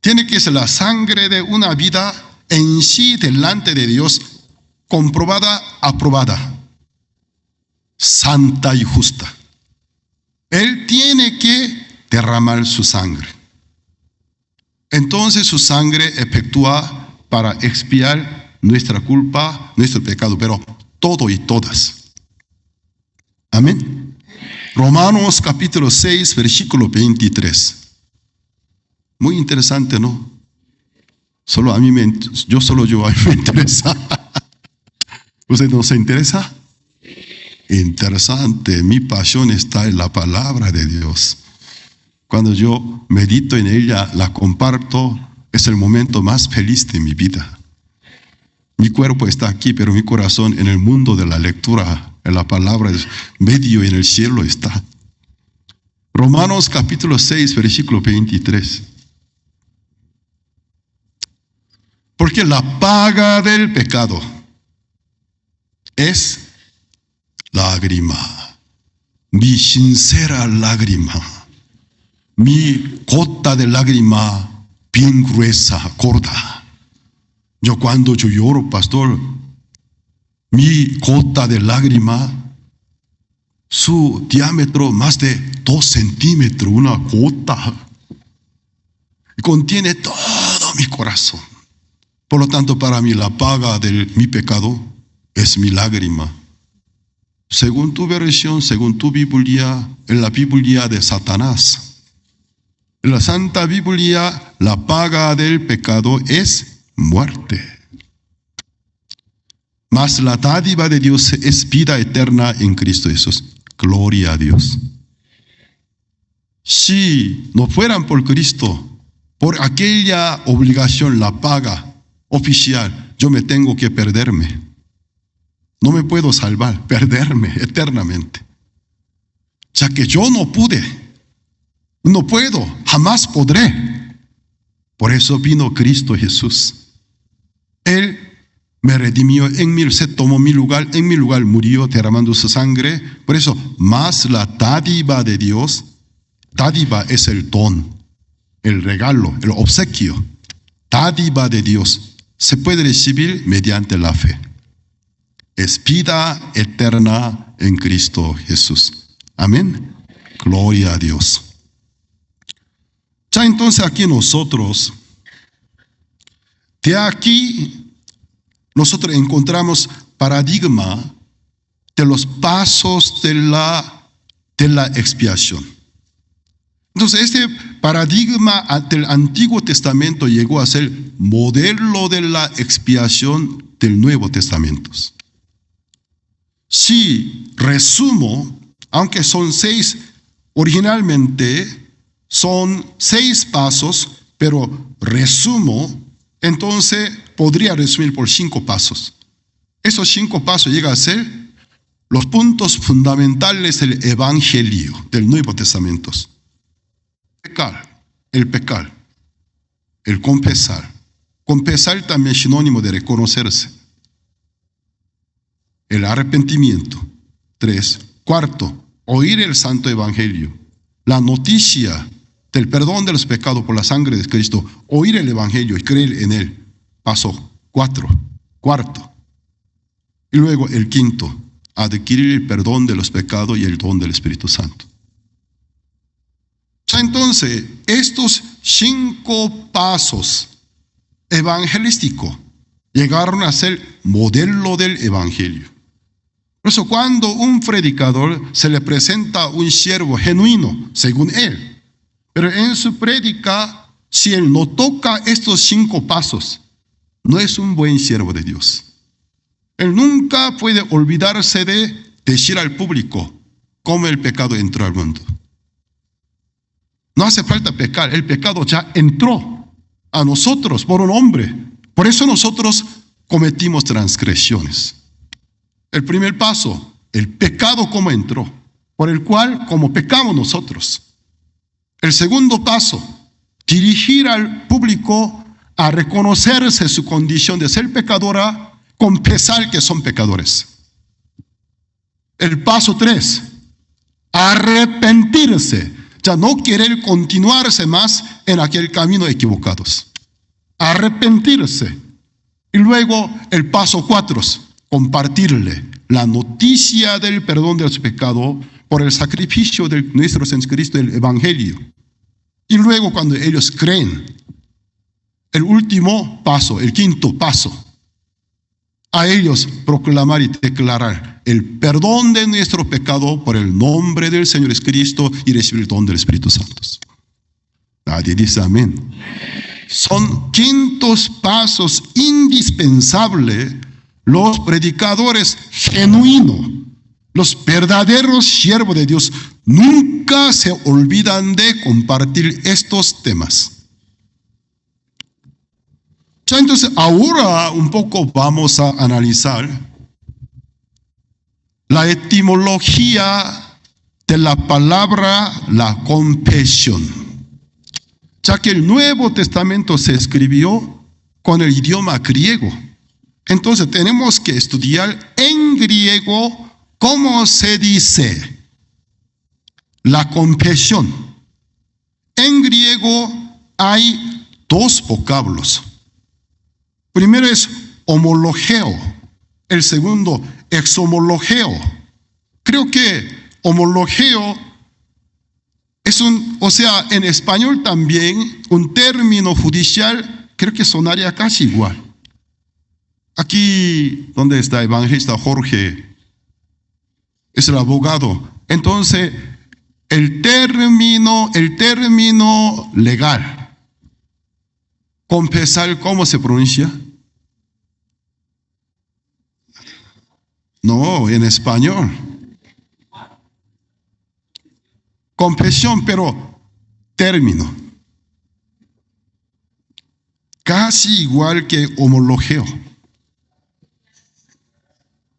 Tiene que ser la sangre de una vida en sí delante de Dios, comprobada, aprobada, santa y justa. Él tiene que derramar su sangre. Entonces su sangre efectúa para expiar nuestra culpa, nuestro pecado, pero todo y todas. Amén. Romanos capítulo 6, versículo 23. Muy interesante, ¿no? Solo a mí me interesa. ¿Usted no se interesa? Interesante. Mi pasión está en la palabra de Dios. Cuando yo medito en ella, la comparto, es el momento más feliz de mi vida. Mi cuerpo está aquí, pero mi corazón en el mundo de la lectura, en la palabra, medio en el cielo está. Romanos capítulo 6, versículo 23. Porque la paga del pecado es lágrima, mi sincera lágrima, mi gota de lágrima bien gruesa, gorda. Cuando yo lloro, pastor, mi gota de lágrima, su diámetro más de 2 centímetros, una gota, contiene todo mi corazón. Por lo tanto, para mí la paga de mi pecado es mi lágrima. Según tu versión, según tu Biblia, en la Biblia de Satanás, en la Santa Biblia, la paga del pecado es muerte. Mas la dádiva de Dios es vida eterna en Cristo Jesús. Gloria a Dios. Si no fueran por Cristo, por aquella obligación, la paga oficial, yo me tengo que perderme. No me puedo salvar, perderme eternamente. Ya que yo no pude, no puedo, jamás podré. Por eso vino Cristo Jesús. Él me redimió en mí, se tomó mi lugar, en mi lugar murió derramando su sangre. Por eso, más la dádiva de Dios, dádiva es el don, el regalo, el obsequio. Dádiva de Dios se puede recibir mediante la fe. Es vida eterna en Cristo Jesús. Amén. Gloria a Dios. Ya entonces aquí nosotros, de aquí nosotros encontramos paradigma de los pasos de la expiación. Entonces este paradigma del Antiguo Testamento llegó a ser modelo de la expiación del Nuevo Testamento. Si resumo, aunque son 6, originalmente son 6 pasos, pero resumo, entonces podría resumir por 5 pasos. Esos 5 pasos llegan a ser los puntos fundamentales del Evangelio del Nuevo Testamento. El pecar, el confesar. Confesar también es sinónimo de reconocerse. El arrepentimiento. 3. Cuarto, oír el Santo Evangelio. La noticia del perdón de los pecados por la sangre de Cristo. Oír el Evangelio y creer en él. Paso 4. Cuarto. Y luego el quinto, adquirir el perdón de los pecados y el don del Espíritu Santo. Entonces, estos 5 pasos evangelísticos llegaron a ser modelo del Evangelio. Por eso cuando un predicador se le presenta un siervo genuino, según él, pero en su prédica, si él no toca estos 5 pasos, no es un buen siervo de Dios. Él nunca puede olvidarse de decir al público cómo el pecado entró al mundo. No hace falta pecar, el pecado ya entró a nosotros por un hombre. Por eso nosotros cometimos transgresiones. El primer paso, el pecado como entró, por el cual como pecamos nosotros. El segundo paso, dirigir al público a reconocerse su condición de ser pecadora, confesar que son pecadores. El paso 3, arrepentirse. Ya no querer continuarse más en aquel camino equivocados. Arrepentirse. Y luego el paso 4, compartirle la noticia del perdón de los pecados por el sacrificio de nuestro Señor Cristo, el Evangelio. Y luego cuando ellos creen, el último paso, el quinto paso, a ellos proclamar y declarar el perdón de nuestro pecado por el nombre del Señor Jesucristo y recibir el don del Espíritu Santo. Nadie dice amén. Son quintos pasos indispensables. Los predicadores genuinos, los verdaderos siervos de Dios, nunca se olvidan de compartir estos temas. Ya, entonces ahora un poco vamos a analizar la etimología de la palabra la confesión, ya que el Nuevo Testamento se escribió con el idioma griego. Entonces tenemos que estudiar en griego cómo se dice la confesión. En griego hay dos vocablos. Primero es homologeo, el segundo exhomologeo. Creo que homologeo es en español también un término judicial, creo que sonaría casi igual. Aquí donde está el evangelista Jorge, es el abogado. Entonces, el término legal, confesar, ¿cómo se pronuncia? No, en español. Confesión, pero término. Casi igual que homologeo.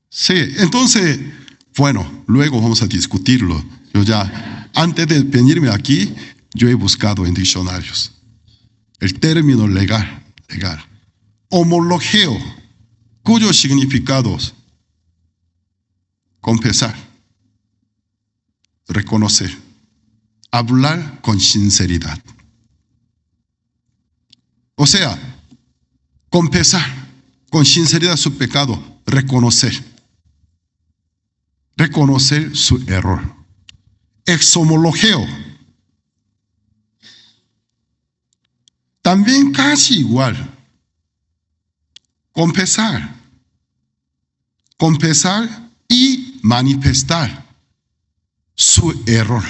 Sí, entonces, bueno, luego vamos a discutirlo. Antes de venirme aquí, yo he buscado en diccionarios el término legal. Homologeo, cuyos significados: confesar, reconocer, hablar con sinceridad. O sea, confesar con sinceridad su pecado, reconocer su error. Exhomologeo, también casi igual. Confesar y manifestar su error.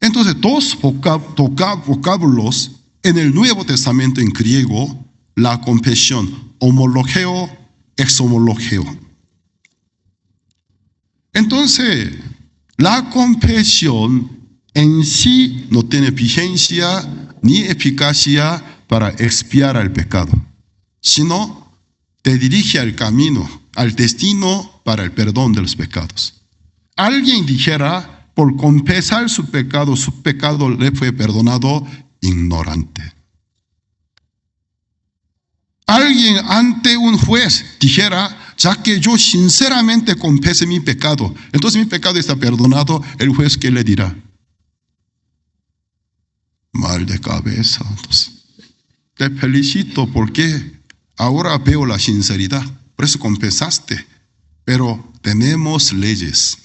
Entonces, dos vocábulos en el Nuevo Testamento en griego, la confesión, homologeo, exhomologeo. Entonces, la confesión en sí no tiene vigencia ni eficacia para expiar el pecado, sino te dirige al camino, al destino para el perdón de los pecados. Alguien dijera, por confesar su pecado le fue perdonado, ignorante. Alguien ante un juez dijera, ya que yo sinceramente confesé mi pecado, entonces mi pecado está perdonado, el juez, ¿qué le dirá? Mal de cabeza. Entonces, te felicito porque ahora veo la sinceridad, por eso confesaste. Pero tenemos leyes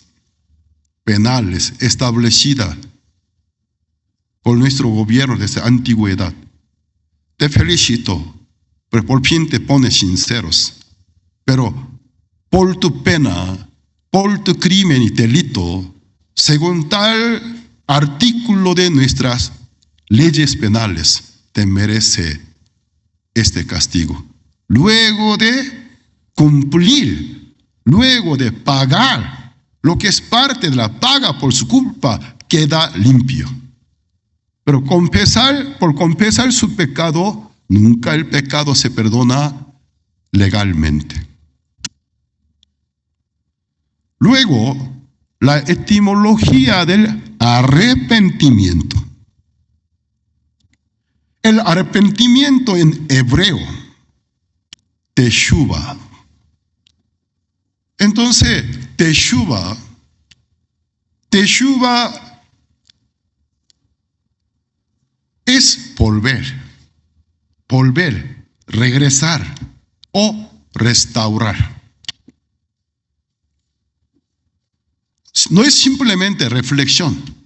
penales establecidas por nuestro gobierno desde la antigüedad. Te felicito, pero por fin te pones sinceros. Pero por tu pena, por tu crimen y delito, según tal artículo de nuestras leyes penales, te merece este castigo. Luego de cumplir, luego de pagar lo que es parte de la paga por su culpa, queda limpio. Pero por confesar su pecado, nunca el pecado se perdona legalmente. Luego, la etimología del arrepentimiento. El arrepentimiento en hebreo, teshuva. Entonces, teshuva es volver, regresar o restaurar. No es simplemente reflexión.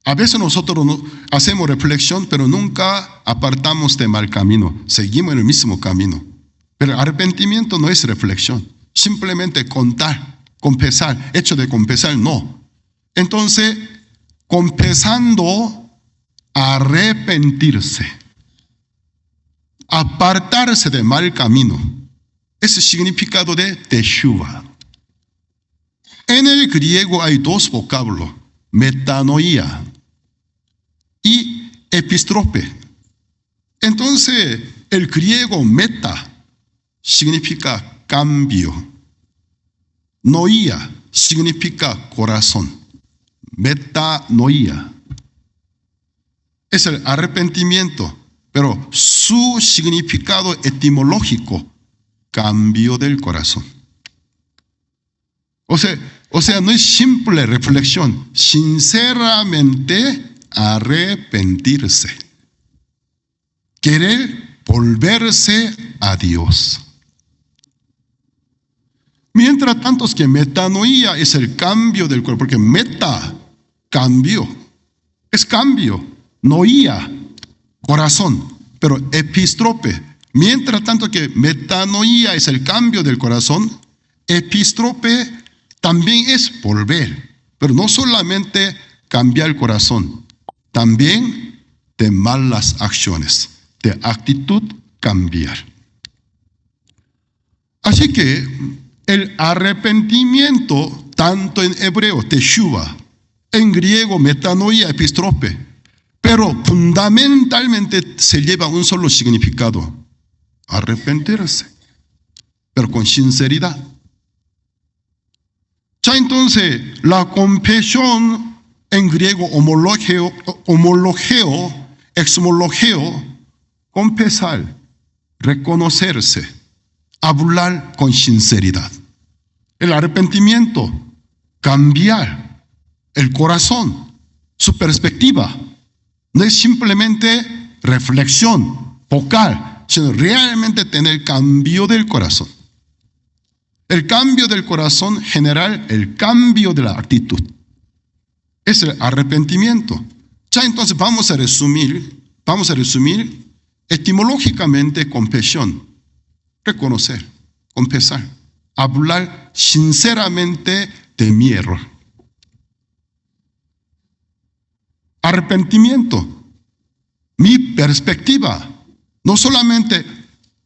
A veces nosotros hacemos reflexión, pero nunca apartamos de mal camino. Seguimos en el mismo camino. Pero arrepentimiento no es reflexión. Simplemente contar, confesar, hecho de confesar, no. Entonces, confesando, arrepentirse. Apartarse de mal camino. Ese es el significado de teshuva. En el griego hay dos vocablos, metanoia y epistrope. Entonces, el griego meta significa cambio. Noia significa corazón. Metanoia es el arrepentimiento, pero su significado etimológico, cambio del corazón. O sea, no es simple reflexión, sinceramente arrepentirse. Querer volverse a Dios. Mientras tanto es que metanoia es el cambio del cuerpo, porque meta, cambio, es cambio, noia, corazón, pero epistrope. Mientras tanto que metanoia es el cambio del corazón, epistrope también es volver, pero no solamente cambiar el corazón, también de malas acciones, de actitud cambiar. Así que el arrepentimiento, tanto en hebreo, teshuva, en griego, metanoia, epistrope, pero fundamentalmente se lleva un solo significado, arrepentirse, pero con sinceridad. Ya entonces, la confesión en griego, homologeo, exomologeo, confesar, reconocerse, hablar con sinceridad. El arrepentimiento, cambiar el corazón, su perspectiva. No es simplemente reflexión focal, sino realmente tener cambio del corazón. El cambio del corazón general, el cambio de la actitud. Es el arrepentimiento. Ya entonces vamos a resumir etimológicamente confesión. Reconocer, confesar, hablar sinceramente de mi error. Arrepentimiento, mi perspectiva, no solamente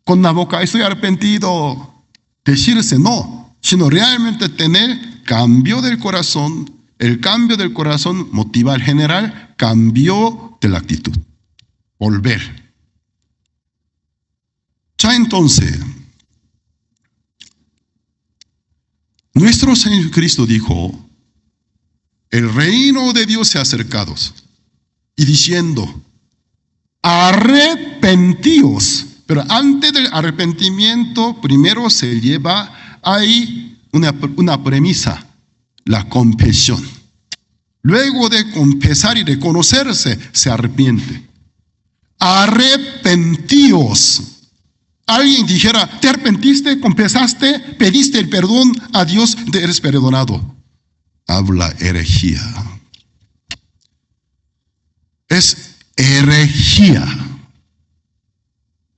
con la boca estoy arrepentido, decirse no, sino realmente tener cambio del corazón. El cambio del corazón motiva al general, cambio de la actitud, volver. Ya entonces, nuestro Señor Jesucristo dijo, el reino de Dios se ha acercado, y diciendo, arrepentíos. Pero antes del arrepentimiento, primero se lleva ahí una premisa, la confesión. Luego de confesar y reconocerse, se arrepiente. Arrepentíos. Alguien dijera, ¿te arrepentiste? ¿Confesaste? ¿Pediste el perdón a Dios? Eres perdonado. Habla herejía. Es herejía.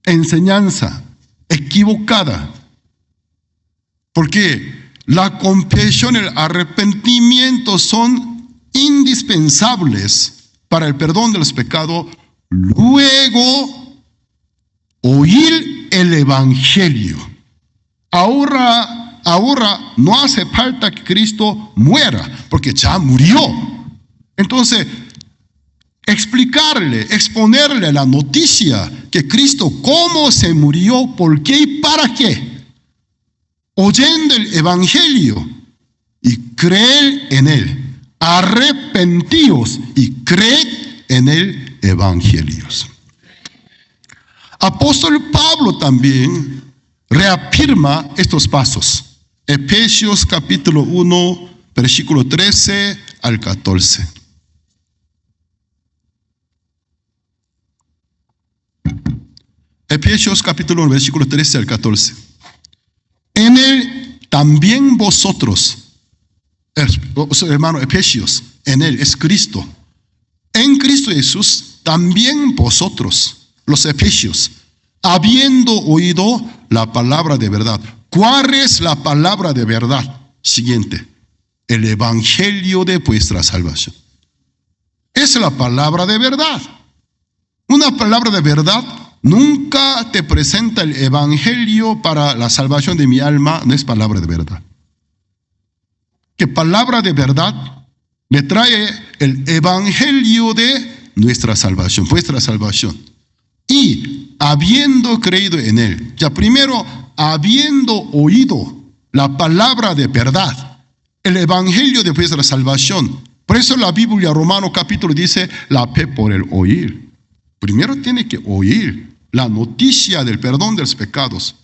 Enseñanza equivocada. Porque la confesión y el arrepentimiento son indispensables para el perdón de los pecados. Luego, oír el Evangelio. Ahora no hace falta que Cristo muera, porque ya murió. Entonces, exponerle la noticia que Cristo, cómo se murió, por qué y para qué. Oyendo el Evangelio y creer en él. Arrepentíos y creed en el Evangelio. Apóstol Pablo también reafirma estos pasos. Efesios capítulo 1, versículo 13 al 14. Efesios capítulo 1, versículo 13 al 14. En él también vosotros, hermano Efesios, en él es Cristo. En Cristo Jesús también vosotros, los efesios, habiendo oído la palabra de verdad. ¿Cuál es la palabra de verdad? Siguiente, el evangelio de vuestra salvación. Es la palabra de verdad. Una palabra de verdad nunca te presenta el evangelio para la salvación de mi alma, no es palabra de verdad. Que palabra de verdad me trae el evangelio de nuestra salvación, vuestra salvación. Y habiendo creído en él, ya primero, habiendo oído la palabra de verdad, el evangelio de vuestra salvación. Por eso la Biblia, Romano capítulo dice, la fe por el oír. Primero tiene que oír la noticia del perdón de los pecados.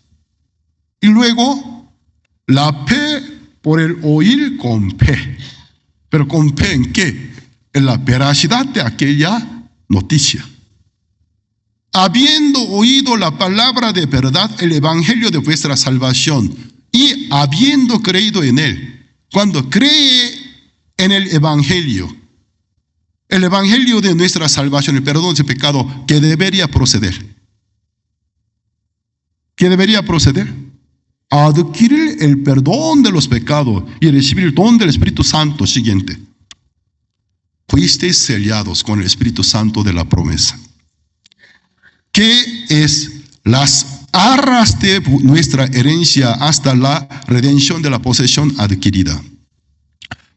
Y luego, la fe por el oír con fe. ¿Pero con fe en qué? En la veracidad de aquella noticia. Habiendo oído la palabra de verdad, el evangelio de vuestra salvación, y habiendo creído en él. Cuando cree en el evangelio de nuestra salvación, el perdón de pecado, ¿qué debería proceder? ¿Qué debería proceder? Adquirir el perdón de los pecados y recibir el don del Espíritu Santo. Siguiente. Fuisteis sellados con el Espíritu Santo de la promesa. ¿Qué es? Las arras de nuestra herencia hasta la redención de la posesión adquirida,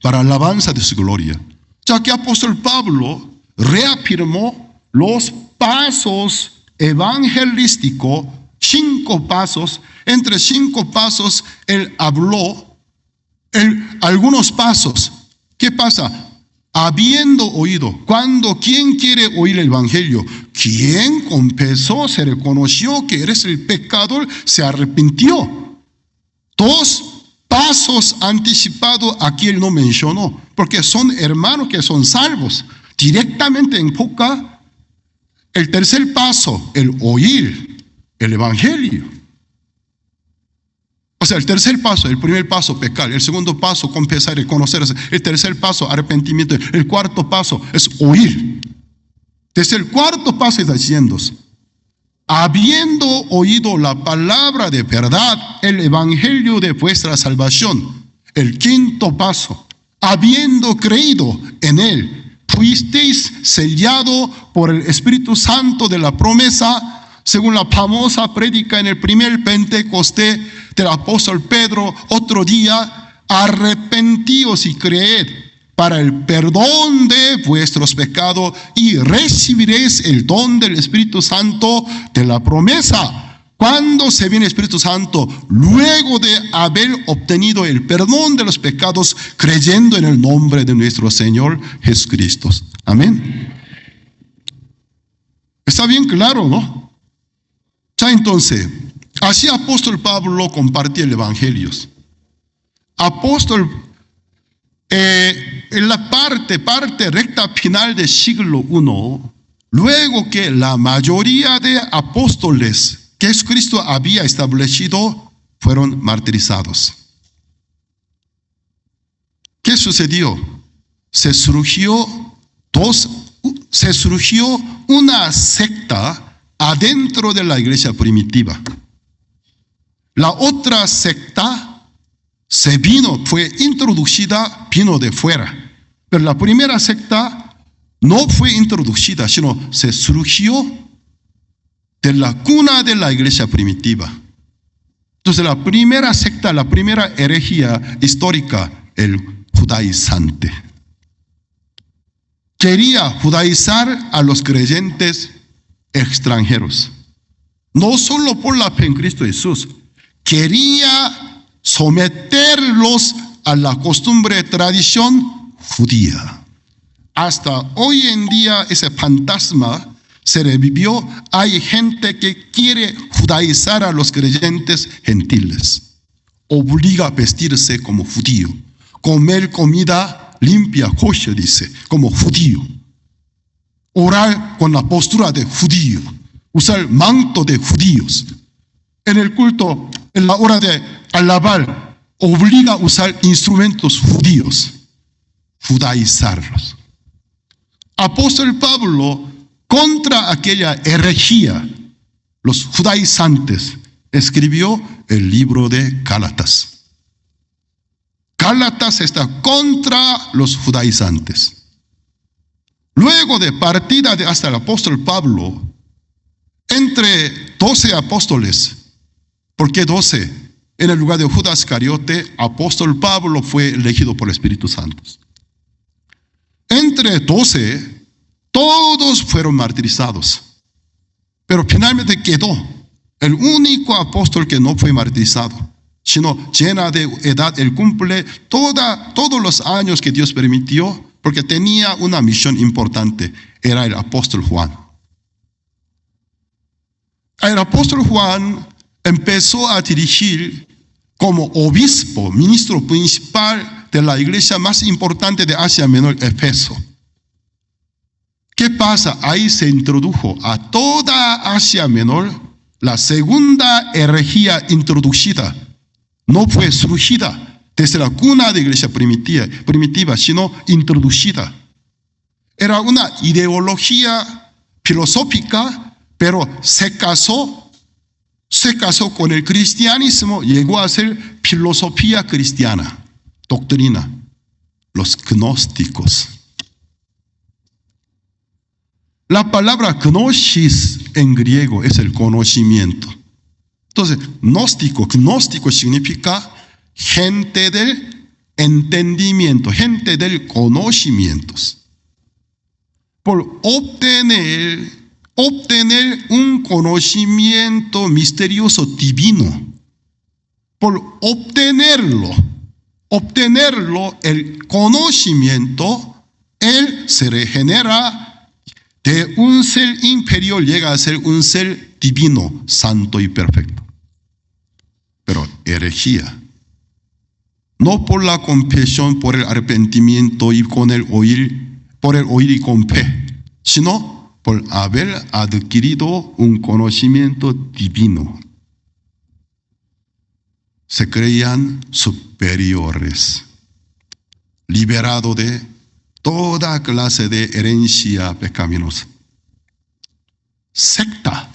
para alabanza de su gloria. Ya que apóstol Pablo reafirmó los pasos evangelísticos, 5 pasos. Entre 5 pasos él habló algunos pasos. ¿Qué pasa? Habiendo oído. ¿Quién quiere oír el evangelio? ¿Quién confesó, se reconoció que eres el pecador, se arrepintió? 2 pasos anticipados aquí él no mencionó, porque son hermanos que son salvos. Directamente enfoca el tercer paso, el oír el evangelio. O sea, el tercer paso, el primer paso, pecar. El segundo paso, confesar y reconocer. El tercer paso, arrepentimiento. El cuarto paso es oír. Desde el cuarto paso está diciendo, habiendo oído la palabra de verdad, el evangelio de vuestra salvación. El quinto paso, habiendo creído en él, fuisteis sellado por el Espíritu Santo de la promesa, según la famosa prédica en el primer Pentecostés del apóstol Pedro, otro día, arrepentíos y creed para el perdón de vuestros pecados y recibiréis el don del Espíritu Santo de la promesa. ¿Cuándo se viene el Espíritu Santo? Luego de haber obtenido el perdón de los pecados, creyendo en el nombre de nuestro Señor Jesucristo. Amén. Está bien claro, ¿no? Ya entonces, así apóstol Pablo compartía el evangelio. Apóstol, en la parte recta final del siglo I, luego que la mayoría de apóstoles que Jesucristo había establecido fueron martirizados. ¿Qué sucedió? Se surgió una secta adentro de la iglesia primitiva. La otra secta fue introducida, vino de fuera. Pero la primera secta no fue introducida, sino se surgió de la cuna de la iglesia primitiva. Entonces la primera secta, la primera herejía histórica, el judaizante. Quería judaizar a los creyentes extranjeros. No solo por la fe en Cristo Jesús, quería someterlos a la costumbre, tradición judía. Hasta hoy en día ese fantasma se revivió. Hay gente que quiere judaizar a los creyentes gentiles. Obliga a vestirse como judío, comer comida limpia, kosher, dice, como judío. Orar con la postura de judío, usar manto de judíos. En el culto, en la hora de alabar, obliga a usar instrumentos judíos, judaizarlos. Apóstol Pablo, contra aquella herejía, los judaizantes, escribió el libro de Gálatas. Gálatas está contra los judaizantes. Luego de partida hasta el apóstol Pablo, entre 12 apóstoles, ¿por qué 12? En el lugar de Judas Iscariote, apóstol Pablo fue elegido por el Espíritu Santo. Entre 12, todos fueron martirizados. Pero finalmente quedó el único apóstol que no fue martirizado, sino llena de edad, él cumple todos los años que Dios permitió, porque tenía una misión importante, era el apóstol Juan. El apóstol Juan empezó a dirigir como obispo, ministro principal de la iglesia más importante de Asia Menor, Éfeso. ¿Qué pasa? Ahí se introdujo a toda Asia Menor la segunda herejía introducida. No fue surgida desde la cuna de iglesia primitiva, sino introducida. Era una ideología filosófica, pero se casó con el cristianismo, llegó a ser filosofía cristiana, doctrina, los gnósticos. La palabra gnosis en griego es el conocimiento. Entonces, gnóstico significa gente del entendimiento, gente del conocimiento. Por obtener un conocimiento misterioso divino, por obtenerlo, el conocimiento, él se regenera de un ser inferior, llega a ser un ser divino, santo y perfecto. Pero herejía, no por la confesión, por el arrepentimiento y por el oír y con fe, sino por haber adquirido un conocimiento divino. Se creían superiores, liberados de toda clase de herencia pecaminosa. Secta.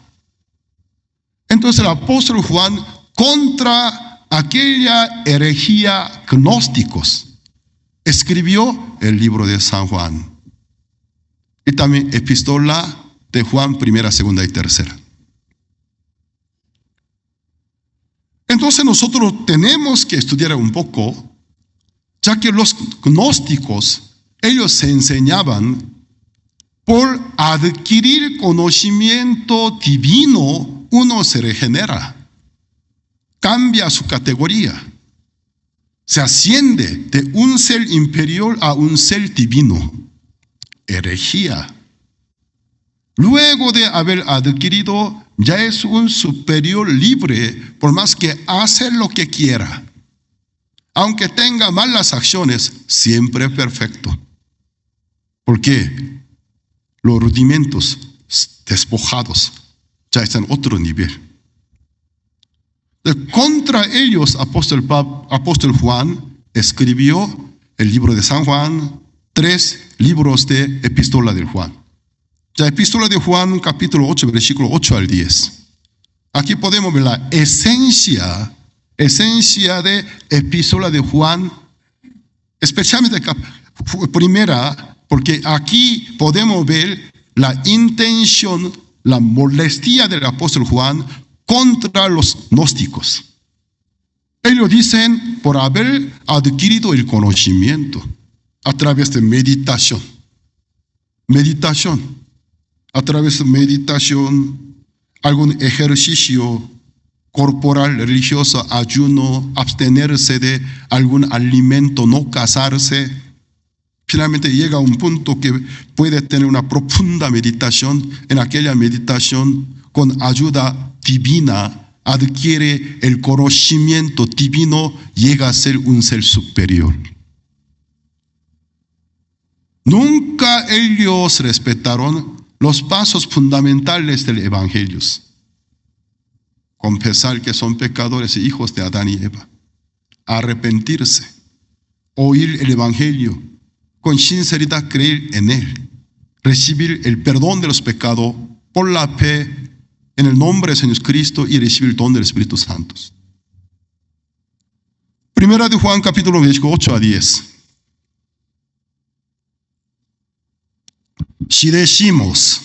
Entonces el apóstol Juan, contra aquella herejía gnósticos, escribió el libro de San Juan. Y también epístola de Juan, primera, segunda y tercera. Entonces nosotros tenemos que estudiar un poco, ya que los gnósticos, ellos se enseñaban por adquirir conocimiento divino, uno se regenera, cambia su categoría, se asciende de un ser inferior a un ser divino. Herejía. Luego de haber adquirido, ya es un superior libre, por más que hace lo que quiera. Aunque tenga malas acciones, siempre perfecto. ¿Por qué? Los rudimentos despojados ya están en otro nivel. Contra ellos, apóstol Juan escribió el libro de San Juan, 3 libros de epístola de Juan. La epístola de Juan, capítulo 8, versículo 8 al 10. Aquí podemos ver la esencia de epístola de Juan, especialmente primera, porque aquí podemos ver la intención, la molestia del apóstol Juan contra los gnósticos. Ellos dicen por haber adquirido el conocimiento a través de meditación, a través de meditación, algún ejercicio corporal, religioso, ayuno, abstenerse de algún alimento, no casarse. Finalmente llega a un punto que puede tener una profunda meditación. En aquella meditación, con ayuda divina, adquiere el conocimiento divino, llega a ser un ser superior. Nunca ellos respetaron los pasos fundamentales del Evangelio. Confesar que son pecadores e hijos de Adán y Eva. Arrepentirse. Oír el Evangelio. Con sinceridad creer en él. Recibir el perdón de los pecados por la fe en el nombre de Jesucristo y recibir el don del Espíritu Santo. Primera de Juan capítulo 8 a 10. Si decimos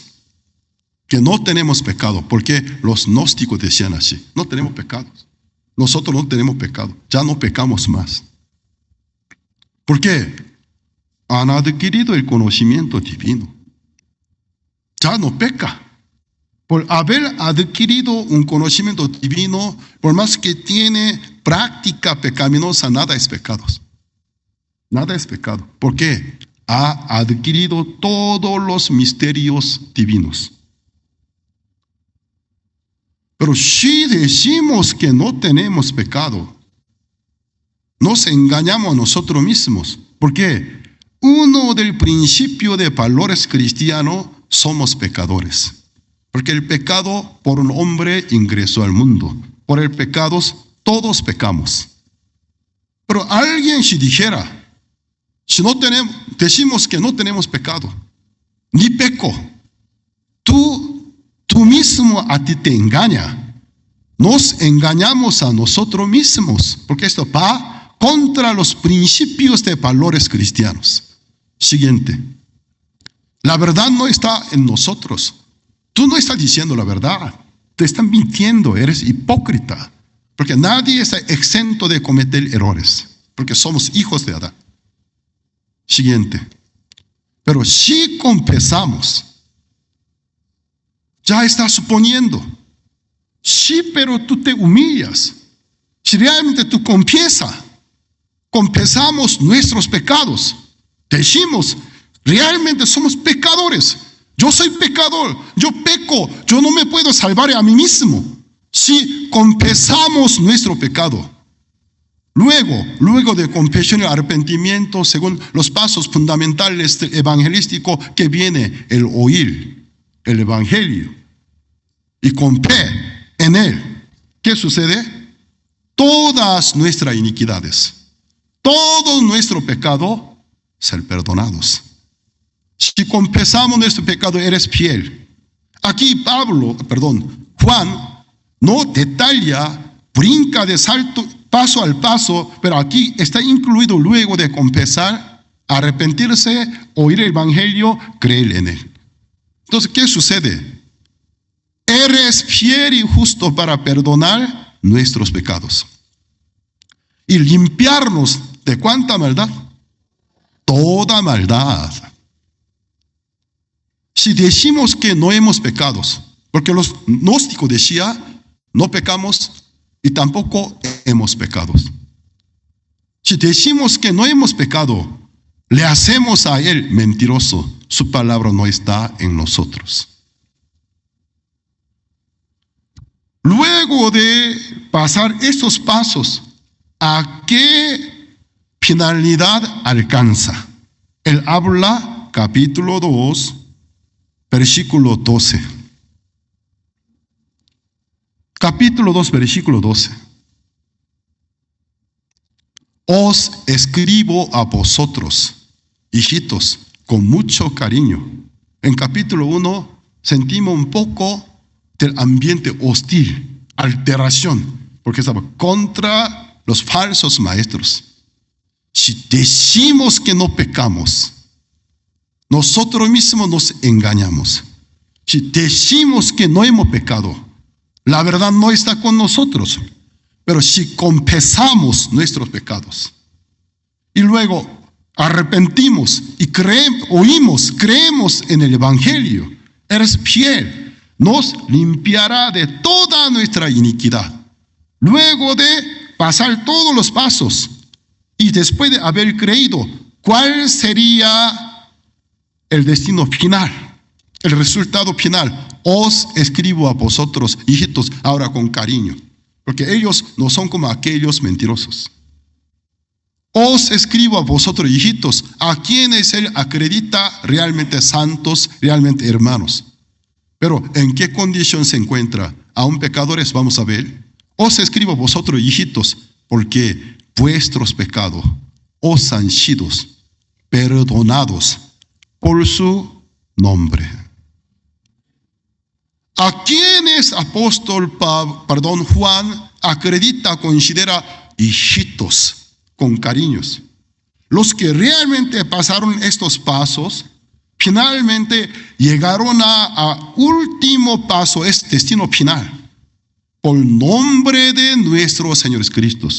que no tenemos pecado, porque los gnósticos decían así, no tenemos pecados. Nosotros no tenemos pecado, ya no pecamos más. ¿Por qué? Han adquirido el conocimiento divino. Ya no peca. Por haber adquirido un conocimiento divino, por más que tiene práctica pecaminosa, nada es pecado. Nada es pecado. ¿Por qué? Ha adquirido todos los misterios divinos. Pero si decimos que no tenemos pecado, nos engañamos a nosotros mismos. ¿Por qué? Uno del principio de valores cristianos, somos pecadores. Porque el pecado por un hombre ingresó al mundo. Por el pecado todos pecamos. Pero alguien si dijera, si no tenemos, decimos que no tenemos pecado, ni peco, tú mismo a ti te engaña. Nos engañamos a nosotros mismos, porque esto va contra los principios de valores cristianos. Siguiente. La verdad no está en nosotros. Tú no estás diciendo la verdad. Te están mintiendo, eres hipócrita. Porque nadie está exento de cometer errores, porque somos hijos de Adán. Siguiente. Pero si confesamos, ya estás suponiendo. Sí, pero tú te humillas. Si realmente tú confesamos nuestros pecados, decimos, realmente somos pecadores. Yo soy pecador, yo peco, yo no me puedo salvar a mí mismo. Si confesamos nuestro pecado, luego de confesión y arrepentimiento, según los pasos fundamentales del evangelístico, que viene el oír el evangelio y con fe en él, ¿qué sucede? Todas nuestras iniquidades, todo nuestro pecado, ser perdonados. Si confesamos nuestro pecado, eres fiel. Aquí Juan no detalla, brinca de salto, paso al paso, pero aquí está incluido luego de confesar, arrepentirse, oír el evangelio, creer en él. Entonces, ¿qué sucede? Eres fiel y justo para perdonar nuestros pecados y limpiarnos de ¿cuánta maldad? Toda maldad. Si decimos que no hemos pecado, porque los gnósticos decían, no pecamos y tampoco hemos pecado. Si decimos que no hemos pecado, le hacemos a él mentiroso. Su palabra no está en nosotros. Luego de pasar estos pasos, ¿a qué finalidad alcanza? Él habla, capítulo 2, versículo 12. Capítulo 2, versículo 12. Os escribo a vosotros, hijitos, con mucho cariño. En capítulo 1 sentimos un poco del ambiente hostil, alteración, porque estaba contra los falsos maestros. Si decimos que no pecamos, nosotros mismos nos engañamos. Si decimos que no hemos pecado, la verdad no está con nosotros. Pero si confesamos nuestros pecados y luego arrepentimos y creemos en el evangelio, eres fiel, nos limpiará de toda nuestra iniquidad. Luego de pasar todos los pasos y después de haber creído, ¿cuál sería el destino final? El resultado final. Os escribo a vosotros, hijitos, ahora con cariño, porque ellos no son como aquellos mentirosos. Os escribo a vosotros, hijitos, a quienes él acredita realmente santos, realmente hermanos. Pero ¿en qué condición se encuentra? Aún pecadores, vamos a ver. Os escribo a vosotros, hijitos, porque vuestros pecados os han sido perdonados por su nombre. a quienes Juan acredita, considera hijitos con cariños. Los que realmente pasaron estos pasos, finalmente llegaron a último paso, es destino final. Por nombre de nuestro Señor Jesucristo,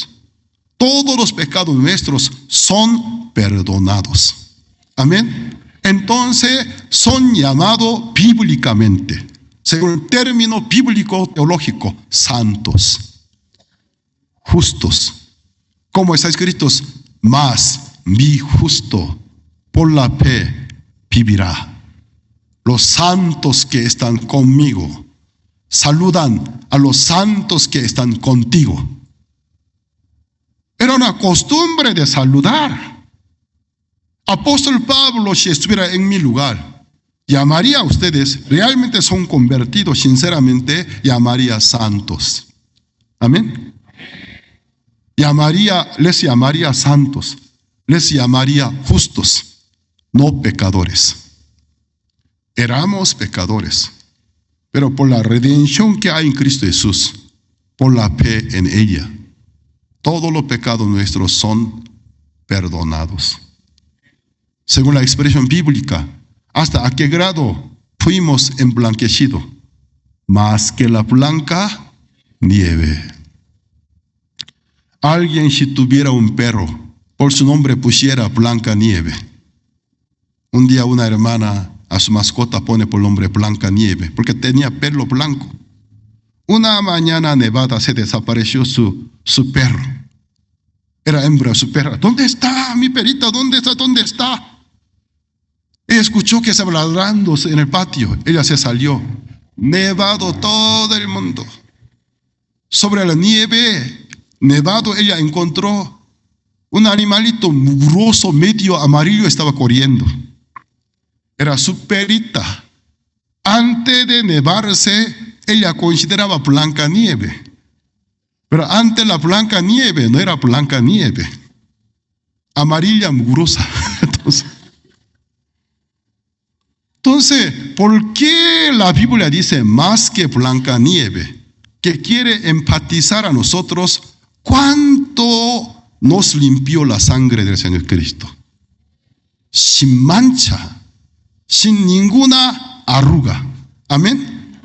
todos los pecados nuestros son perdonados. Amén. Entonces son llamados bíblicamente, según el término bíblico teológico, santos, justos. Como está escrito, mas mi justo por la fe vivirá. Los santos que están conmigo saludan a los santos que están contigo. Era una costumbre de saludar. Apóstol Pablo, si estuviera en mi lugar, llamaría a ustedes, realmente son convertidos, sinceramente, llamaría santos. Amén. Les llamaría santos, les llamaría justos, no pecadores. Éramos pecadores, pero por la redención que hay en Cristo Jesús, por la fe en ella, todos los pecados nuestros son perdonados. Según la expresión bíblica, ¿hasta a qué grado fuimos emblanquecidos? Más que la blanca nieve. Alguien, si tuviera un perro, por su nombre pusiera Blanca Nieve. Un día una hermana a su mascota pone por nombre Blanca Nieve, porque tenía pelo blanco. Una mañana nevada se desapareció su perro. Era hembra su perra. ¿Dónde está mi perrita? ¿Dónde está? ¿Dónde está? Ella escuchó que estaba ladrando en el patio. Ella se salió. Nevado todo el mundo. Sobre la nieve, nevado, ella encontró un animalito mugroso, medio amarillo, estaba corriendo. Era su perrita. Antes de nevarse, ella consideraba Blanca Nieve. Pero antes la Blanca Nieve no era Blanca Nieve. Amarilla mugrosa. Entonces, ¿por qué la Biblia dice más que Blanca Nieve? Que quiere empatizar a nosotros cuánto nos limpió la sangre del Señor Cristo. Sin mancha, sin ninguna arruga. Amén.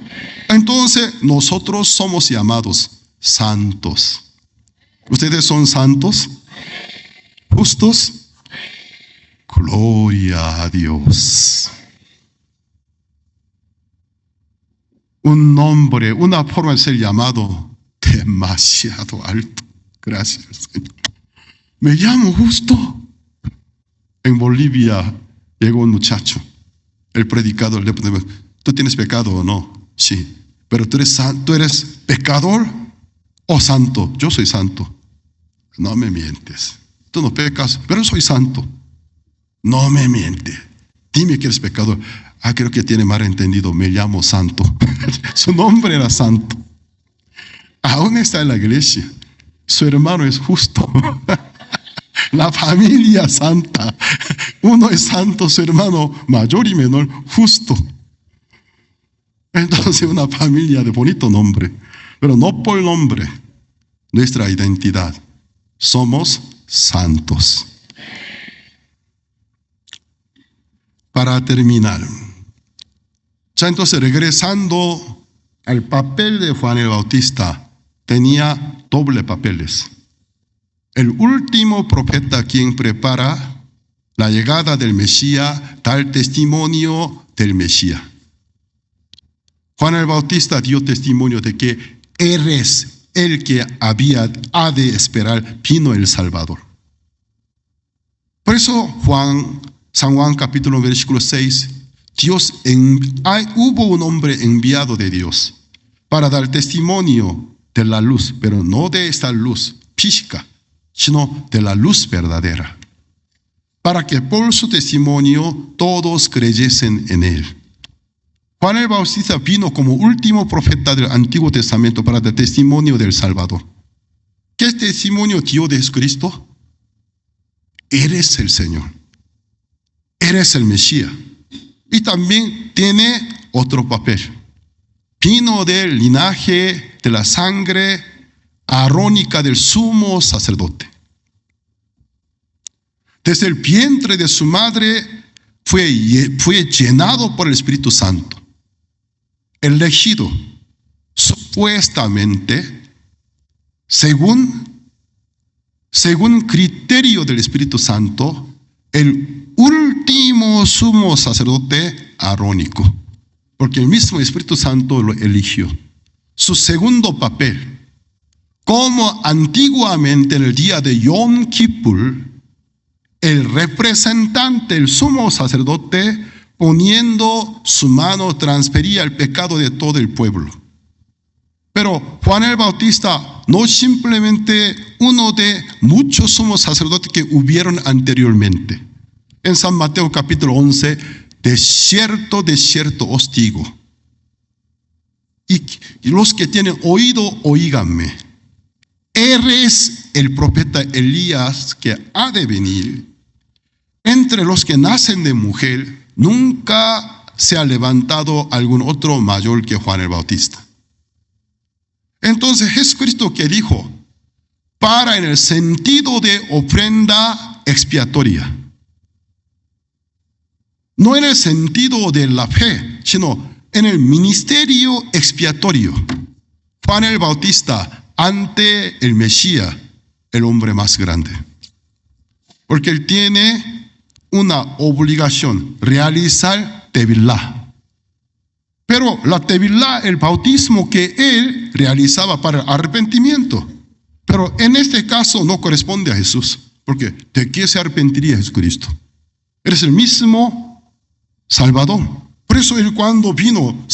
Entonces, nosotros somos llamados santos. ¿Ustedes son santos? ¿Justos? Gloria a Dios. Un nombre, una forma de ser llamado demasiado alto. Gracias, Señor. Me llamo Justo. En Bolivia llegó un muchacho. El predicador le preguntó: ¿tú tienes pecado o no? Sí. ¿Pero tú eres pecador o santo? Yo soy santo. No me mientes. Tú no pecas, pero soy santo. No me mientes. Dime que eres pecador. Creo que tiene mal entendido. Me llamo santo. Su nombre era santo. Aún está en la iglesia. Su hermano es justo. La familia santa. Uno es santo, su hermano mayor y menor, justo. Entonces, una familia de bonito nombre. Pero no por nombre. Nuestra identidad. Somos santos. Para terminar. Ya entonces, regresando al papel de Juan el Bautista, tenía doble papeles. El último profeta quien prepara la llegada del Mesías, da el testimonio del Mesías. Juan el Bautista dio testimonio de que eres el que ha de esperar, vino el Salvador. Por eso San Juan capítulo versículo 6, hubo un hombre enviado de Dios para dar testimonio de la luz, pero no de esta luz física, sino de la luz verdadera, para que por su testimonio todos creyesen en él. Juan el Bautista vino como último profeta del Antiguo Testamento para dar testimonio del Salvador. ¿Qué testimonio dio de Jesucristo? Eres el Señor. Eres el Mesías. Y también tiene otro papel. vino del linaje de la sangre arónica del sumo sacerdote. Desde el vientre de su madre fue llenado por el Espíritu Santo, elegido supuestamente según criterio del Espíritu Santo, el último sumo sacerdote arónico, porque el mismo Espíritu Santo lo eligió. Su segundo papel, como antiguamente en el día de Yom Kippur, el representante, el sumo sacerdote, poniendo su mano, transfería el pecado de todo el pueblo. Pero Juan el Bautista no simplemente uno de muchos sumos sacerdotes que hubieron anteriormente. En San Mateo capítulo 11, de cierto os digo. Y los que tienen oído, oíganme. Eres el profeta Elías que ha de venir. Entre los que nacen de mujer, nunca se ha levantado algún otro mayor que Juan el Bautista. Entonces Jesucristo, que dijo, para en el sentido de ofrenda expiatoria, no en el sentido de la fe, sino en el ministerio expiatorio. Juan el Bautista ante el Mesías, el hombre más grande, porque él tiene una obligación, realizar tevilá. Pero la tevilá, el bautismo que él realizaba para el arrepentimiento. Pero en este caso no corresponde a Jesús, porque ¿de qué se arrepentiría Jesucristo? Eres el mismo Salvador. Por eso él, cuando vino,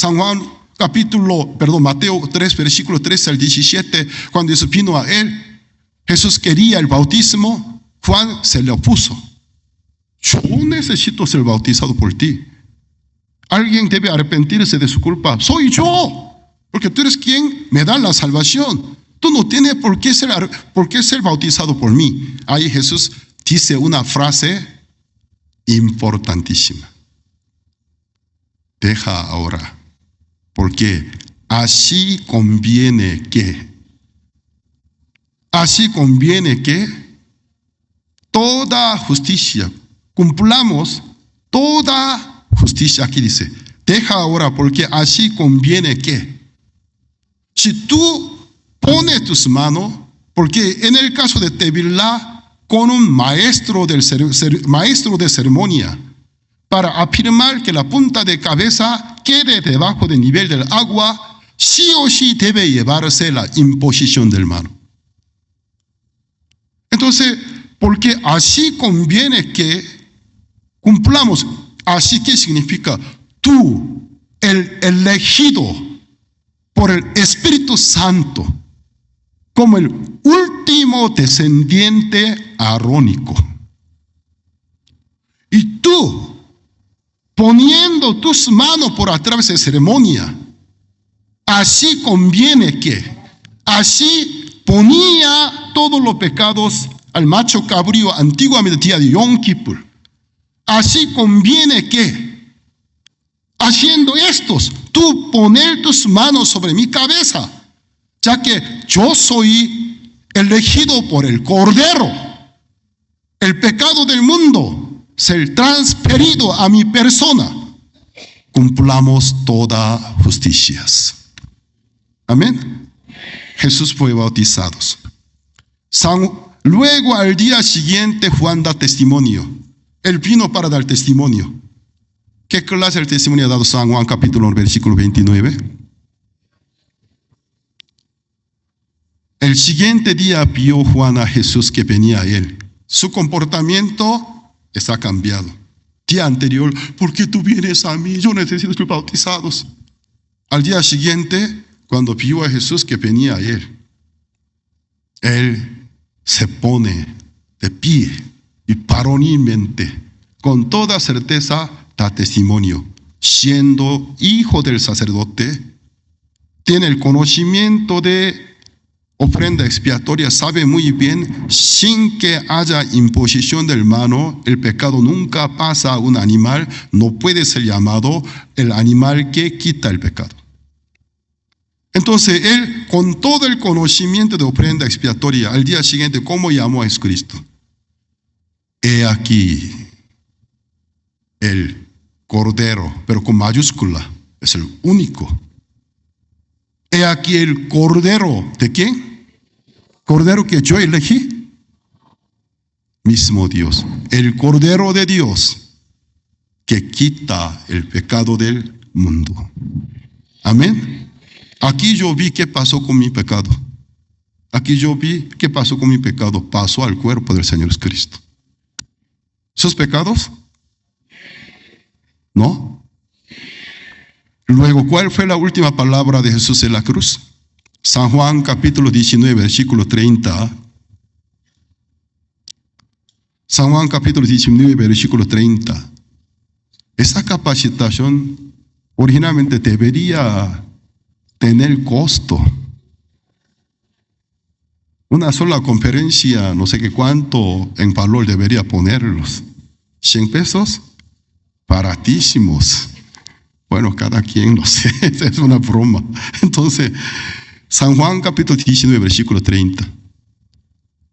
Mateo 3, versículo 13 al 17, cuando Jesús vino a él, Jesús quería el bautismo, Juan se le opuso. Yo necesito ser bautizado por ti. Alguien debe arrepentirse de su culpa. Soy yo, porque tú eres quien me da la salvación. Tú no tienes por qué ser bautizado por mí. Ahí Jesús dice una frase importantísima. Deja ahora, porque así conviene que toda justicia, cumplamos toda justicia. Aquí dice, deja ahora, porque así conviene que. Si tú pones tus manos, porque en el caso de tevilá, con un maestro de ceremonia, para afirmar que la punta de cabeza quede debajo del nivel del agua, sí o sí debe llevarse la imposición del mano. Entonces, porque así conviene que cumplamos. Así que significa tú, el elegido por el Espíritu Santo, como el último descendiente arónico. Y tú, poniendo tus manos por a través de ceremonia, así conviene que, así ponía todos los pecados al macho cabrío antiguamente día de Yom Kippur. Así conviene que, haciendo estos, tú poner tus manos sobre mi cabeza, ya que yo soy elegido por el Cordero. El pecado del mundo ser transferido a mi persona. Cumplamos toda justicia. Amén. Jesús fue bautizado. Luego al día siguiente Juan da testimonio. Él vino para dar testimonio. ¿Qué clase de testimonio ha dado San Juan capítulo 1, versículo 29? El siguiente día vio Juan a Jesús que venía a él. Su comportamiento está cambiado. Día anterior, ¿por qué tú vienes a mí? Yo necesito ser bautizado. Al día siguiente, cuando vio a Jesús que venía a él se pone de pie y varonilmente, con toda certeza, da testimonio. Siendo hijo del sacerdote, tiene el conocimiento de ofrenda expiatoria, sabe muy bien, sin que haya imposición del mano, el pecado nunca pasa a un animal, no puede ser llamado el animal que quita el pecado. Entonces él, con todo el conocimiento de ofrenda expiatoria, al día siguiente, ¿cómo llamó a Jesucristo? He aquí el Cordero, pero con mayúscula, es el único. He aquí el Cordero, ¿de quién? Cordero que yo elegí. Mismo Dios, el Cordero de Dios que quita el pecado del mundo. Amén. Aquí yo vi qué pasó con mi pecado. Aquí yo vi qué pasó con mi pecado. Pasó al cuerpo del Señor Jesucristo. ¿Sus pecados? ¿No? Luego, ¿cuál fue la última palabra de Jesús en la cruz? San Juan capítulo 19, versículo 30. San Juan capítulo 19, versículo 30. Esa capacitación originalmente debería tener costo. Una sola conferencia, no sé qué cuánto en valor debería ponerlos. 100 pesos, baratísimos. Bueno, cada quien, no sé, es una broma. Entonces, San Juan capítulo 19, versículo 30.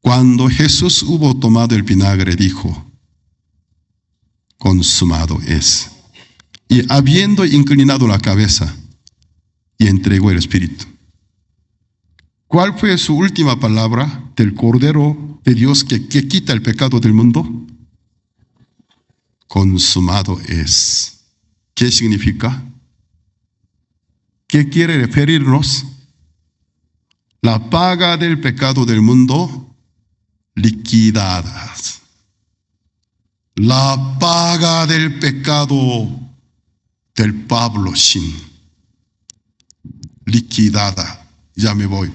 Cuando Jesús hubo tomado el vinagre, dijo, consumado es. Y habiendo inclinado la cabeza, y entregó el Espíritu. ¿Cuál fue su última palabra del Cordero de Dios que quita el pecado del mundo? Consumado es. ¿Qué significa? ¿Qué quiere referirnos? La paga del pecado del mundo liquidada. La paga del pecado del Pablo sin liquidada. Ya me voy.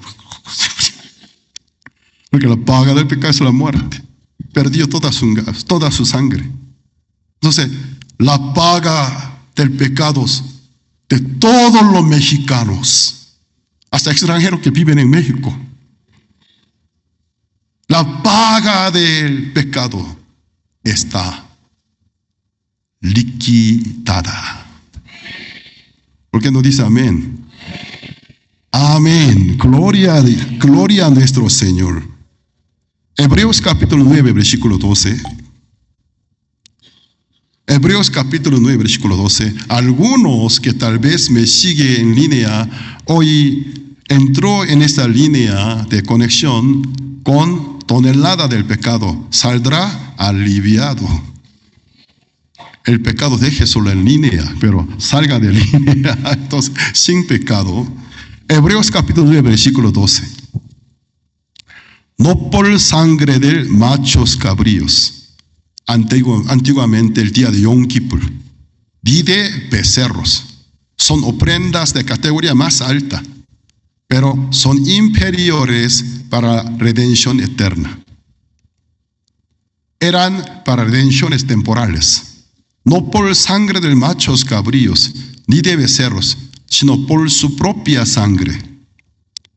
Porque la paga del pecado es la muerte. Perdió toda su sangre. Entonces, la paga del pecado de todos los mexicanos, hasta extranjeros que viven en México. La paga del pecado está liquidada. ¿Por qué no dice amén? Amén. Gloria a nuestro Señor. Hebreos capítulo 9, versículo 12. Hebreos capítulo 9, versículo 12. Algunos que tal vez me siguen en línea, hoy entró en esta línea de conexión con tonelada del pecado. Saldrá aliviado. El pecado deje solo en línea, pero salga de línea. Entonces, sin pecado. Hebreos capítulo 9, versículo 12. No por sangre de machos cabríos, antiguamente el día de Yom Kippur, ni de becerros, son ofrendas de categoría más alta, pero son inferiores para redención eterna. Eran para redenciones temporales, no por sangre de machos cabríos, ni de becerros, sino por su propia sangre.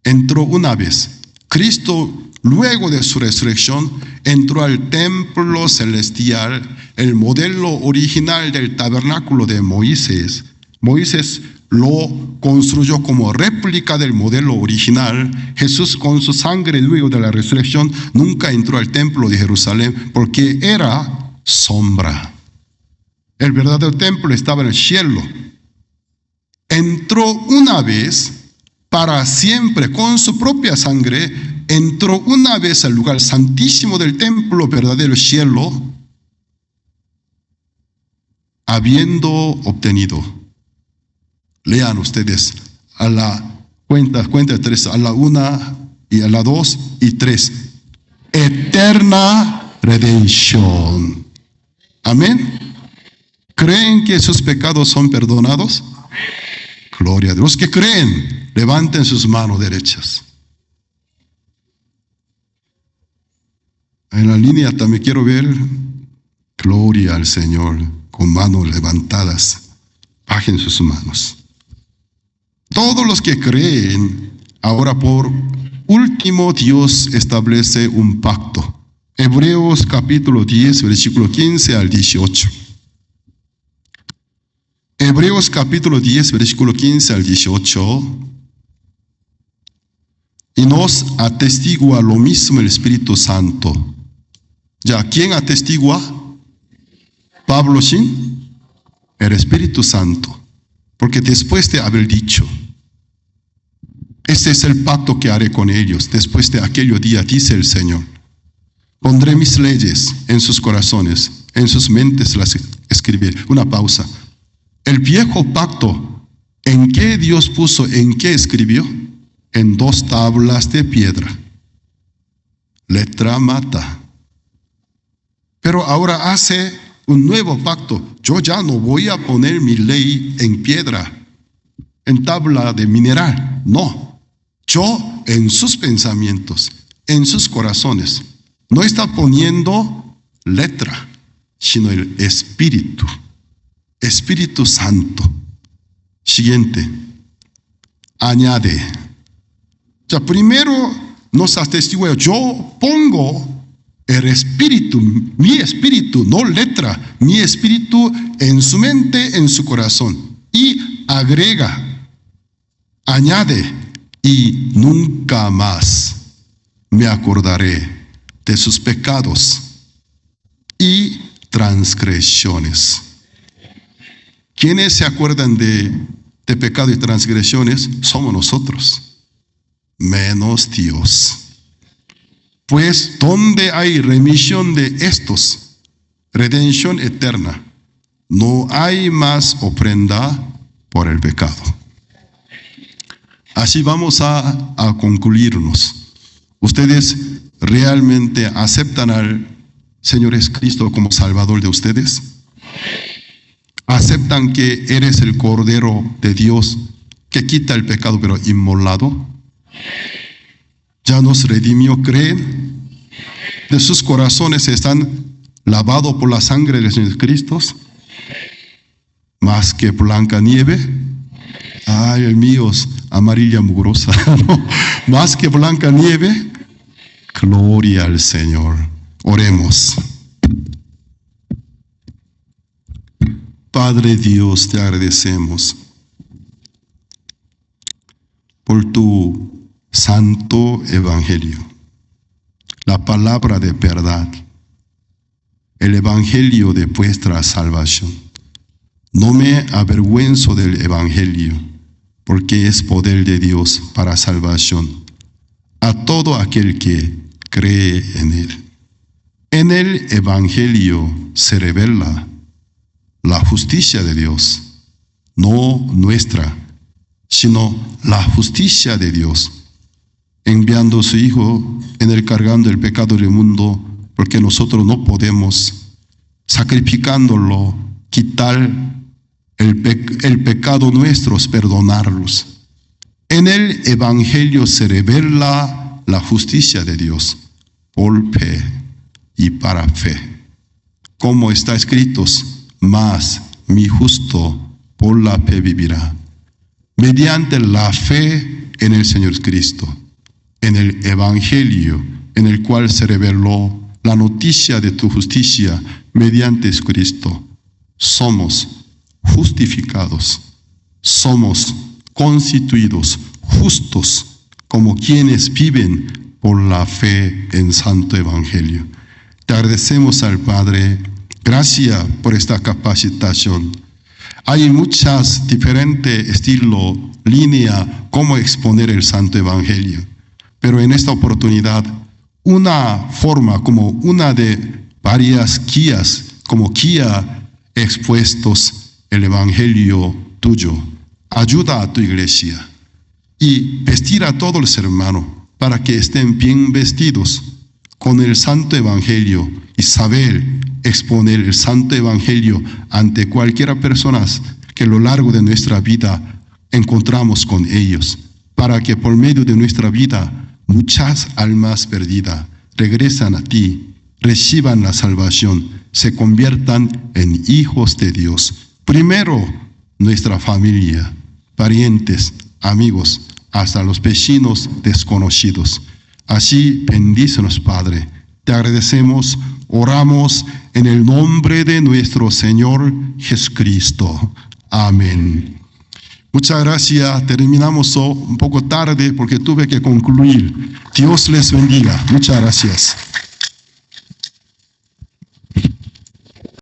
Entró una vez. Cristo, luego de su resurrección, entró al templo celestial, el modelo original del tabernáculo de Moisés. Moisés lo construyó como réplica del modelo original. Jesús, con su sangre luego de la resurrección, nunca entró al templo de Jerusalén porque era sombra. El verdadero templo estaba en el cielo. Entró una vez para siempre con su propia sangre, entró una vez al lugar santísimo del templo verdadero cielo, habiendo obtenido, lean ustedes, a la cuenta de 3, a la 1 y a la 2 y 3, eterna redención. Amén. ¿Creen que sus pecados son perdonados? Gloria a Dios. Los que creen, levanten sus manos derechas. En la línea también quiero ver, gloria al Señor, con manos levantadas. Bajen sus manos. Todos los que creen, ahora por último Dios establece un pacto. Hebreos capítulo 10, versículo 15 al 18. Hebreos capítulo 10, versículo 15 al 18. Y nos atestigua lo mismo el Espíritu Santo. Ya, ¿quién atestigua? Pablo sin el Espíritu Santo. Porque después de haber dicho, este es el pacto que haré con ellos, después de aquel día, dice el Señor, pondré mis leyes en sus corazones, en sus mentes las escribiré. Una pausa. El viejo pacto, ¿en qué Dios puso, en qué escribió? En 2 tablas de piedra. Letra mata. Pero ahora hace un nuevo pacto. Yo ya no voy a poner mi ley en piedra, en tabla de mineral. No. Yo en sus pensamientos, en sus corazones. No está poniendo letra, sino el Espíritu. Espíritu Santo. Siguiente. Añade. Ya primero nos atestigua, yo pongo el Espíritu, mi Espíritu, no letra, mi Espíritu en su mente, en su corazón. Y agrega, añade, y nunca más me acordaré de sus pecados y transgresiones. ¿Quiénes se acuerdan de pecado y transgresiones? Somos nosotros, menos Dios. Pues, ¿dónde hay remisión de estos? Redención eterna. No hay más ofrenda por el pecado. Así vamos a concluirnos. ¿Ustedes realmente aceptan al Señor Jesucristo como Salvador de ustedes? ¿Aceptan que eres el Cordero de Dios que quita el pecado pero inmolado? ¿Ya nos redimió? ¿Creen? ¿De sus corazones están lavados por la sangre del Señor Cristo? ¿Más que blanca nieve? Ay, el mío es amarilla mugrosa. ¿No? Más que blanca nieve. Gloria al Señor. Oremos. Padre Dios, te agradecemos por tu santo evangelio, la palabra de verdad, el evangelio de vuestra salvación. No me avergüenzo del evangelio, porque es poder de Dios para salvación a todo aquel que cree en él. En el evangelio se revela la justicia de Dios, no nuestra, sino la justicia de Dios, enviando a su Hijo en el cargando el pecado del mundo, porque nosotros no podemos, sacrificándolo, quitar el pecado nuestros, perdonarlos. En el evangelio se revela la justicia de Dios, por fe y para fe. Como está escrito, mas mi justo por la fe vivirá. Mediante la fe en el Señor Cristo, en el evangelio en el cual se reveló la noticia de tu justicia mediante Cristo, somos justificados, somos constituidos justos como quienes viven por la fe en Santo Evangelio. Te agradecemos al Padre, gracias por esta capacitación. Hay muchas diferentes estilos, líneas, cómo exponer el Santo Evangelio. Pero en esta oportunidad, una forma, como una de varias guías, como guía expuestos el Evangelio tuyo. Ayuda a tu iglesia y vestir a todos los hermanos para que estén bien vestidos con el Santo Evangelio y saber exponer el Santo Evangelio ante cualquiera persona que a lo largo de nuestra vida encontramos con ellos, para que por medio de nuestra vida muchas almas perdidas regresan a ti, reciban la salvación, se conviertan en hijos de Dios. Primero, nuestra familia, parientes, amigos, hasta los vecinos desconocidos. Así, bendícenos, Padre. Te agradecemos, oramos en el nombre de nuestro Señor Jesucristo. Amén. Muchas gracias. Terminamos un poco tarde porque tuve que concluir. Dios les bendiga. Muchas gracias.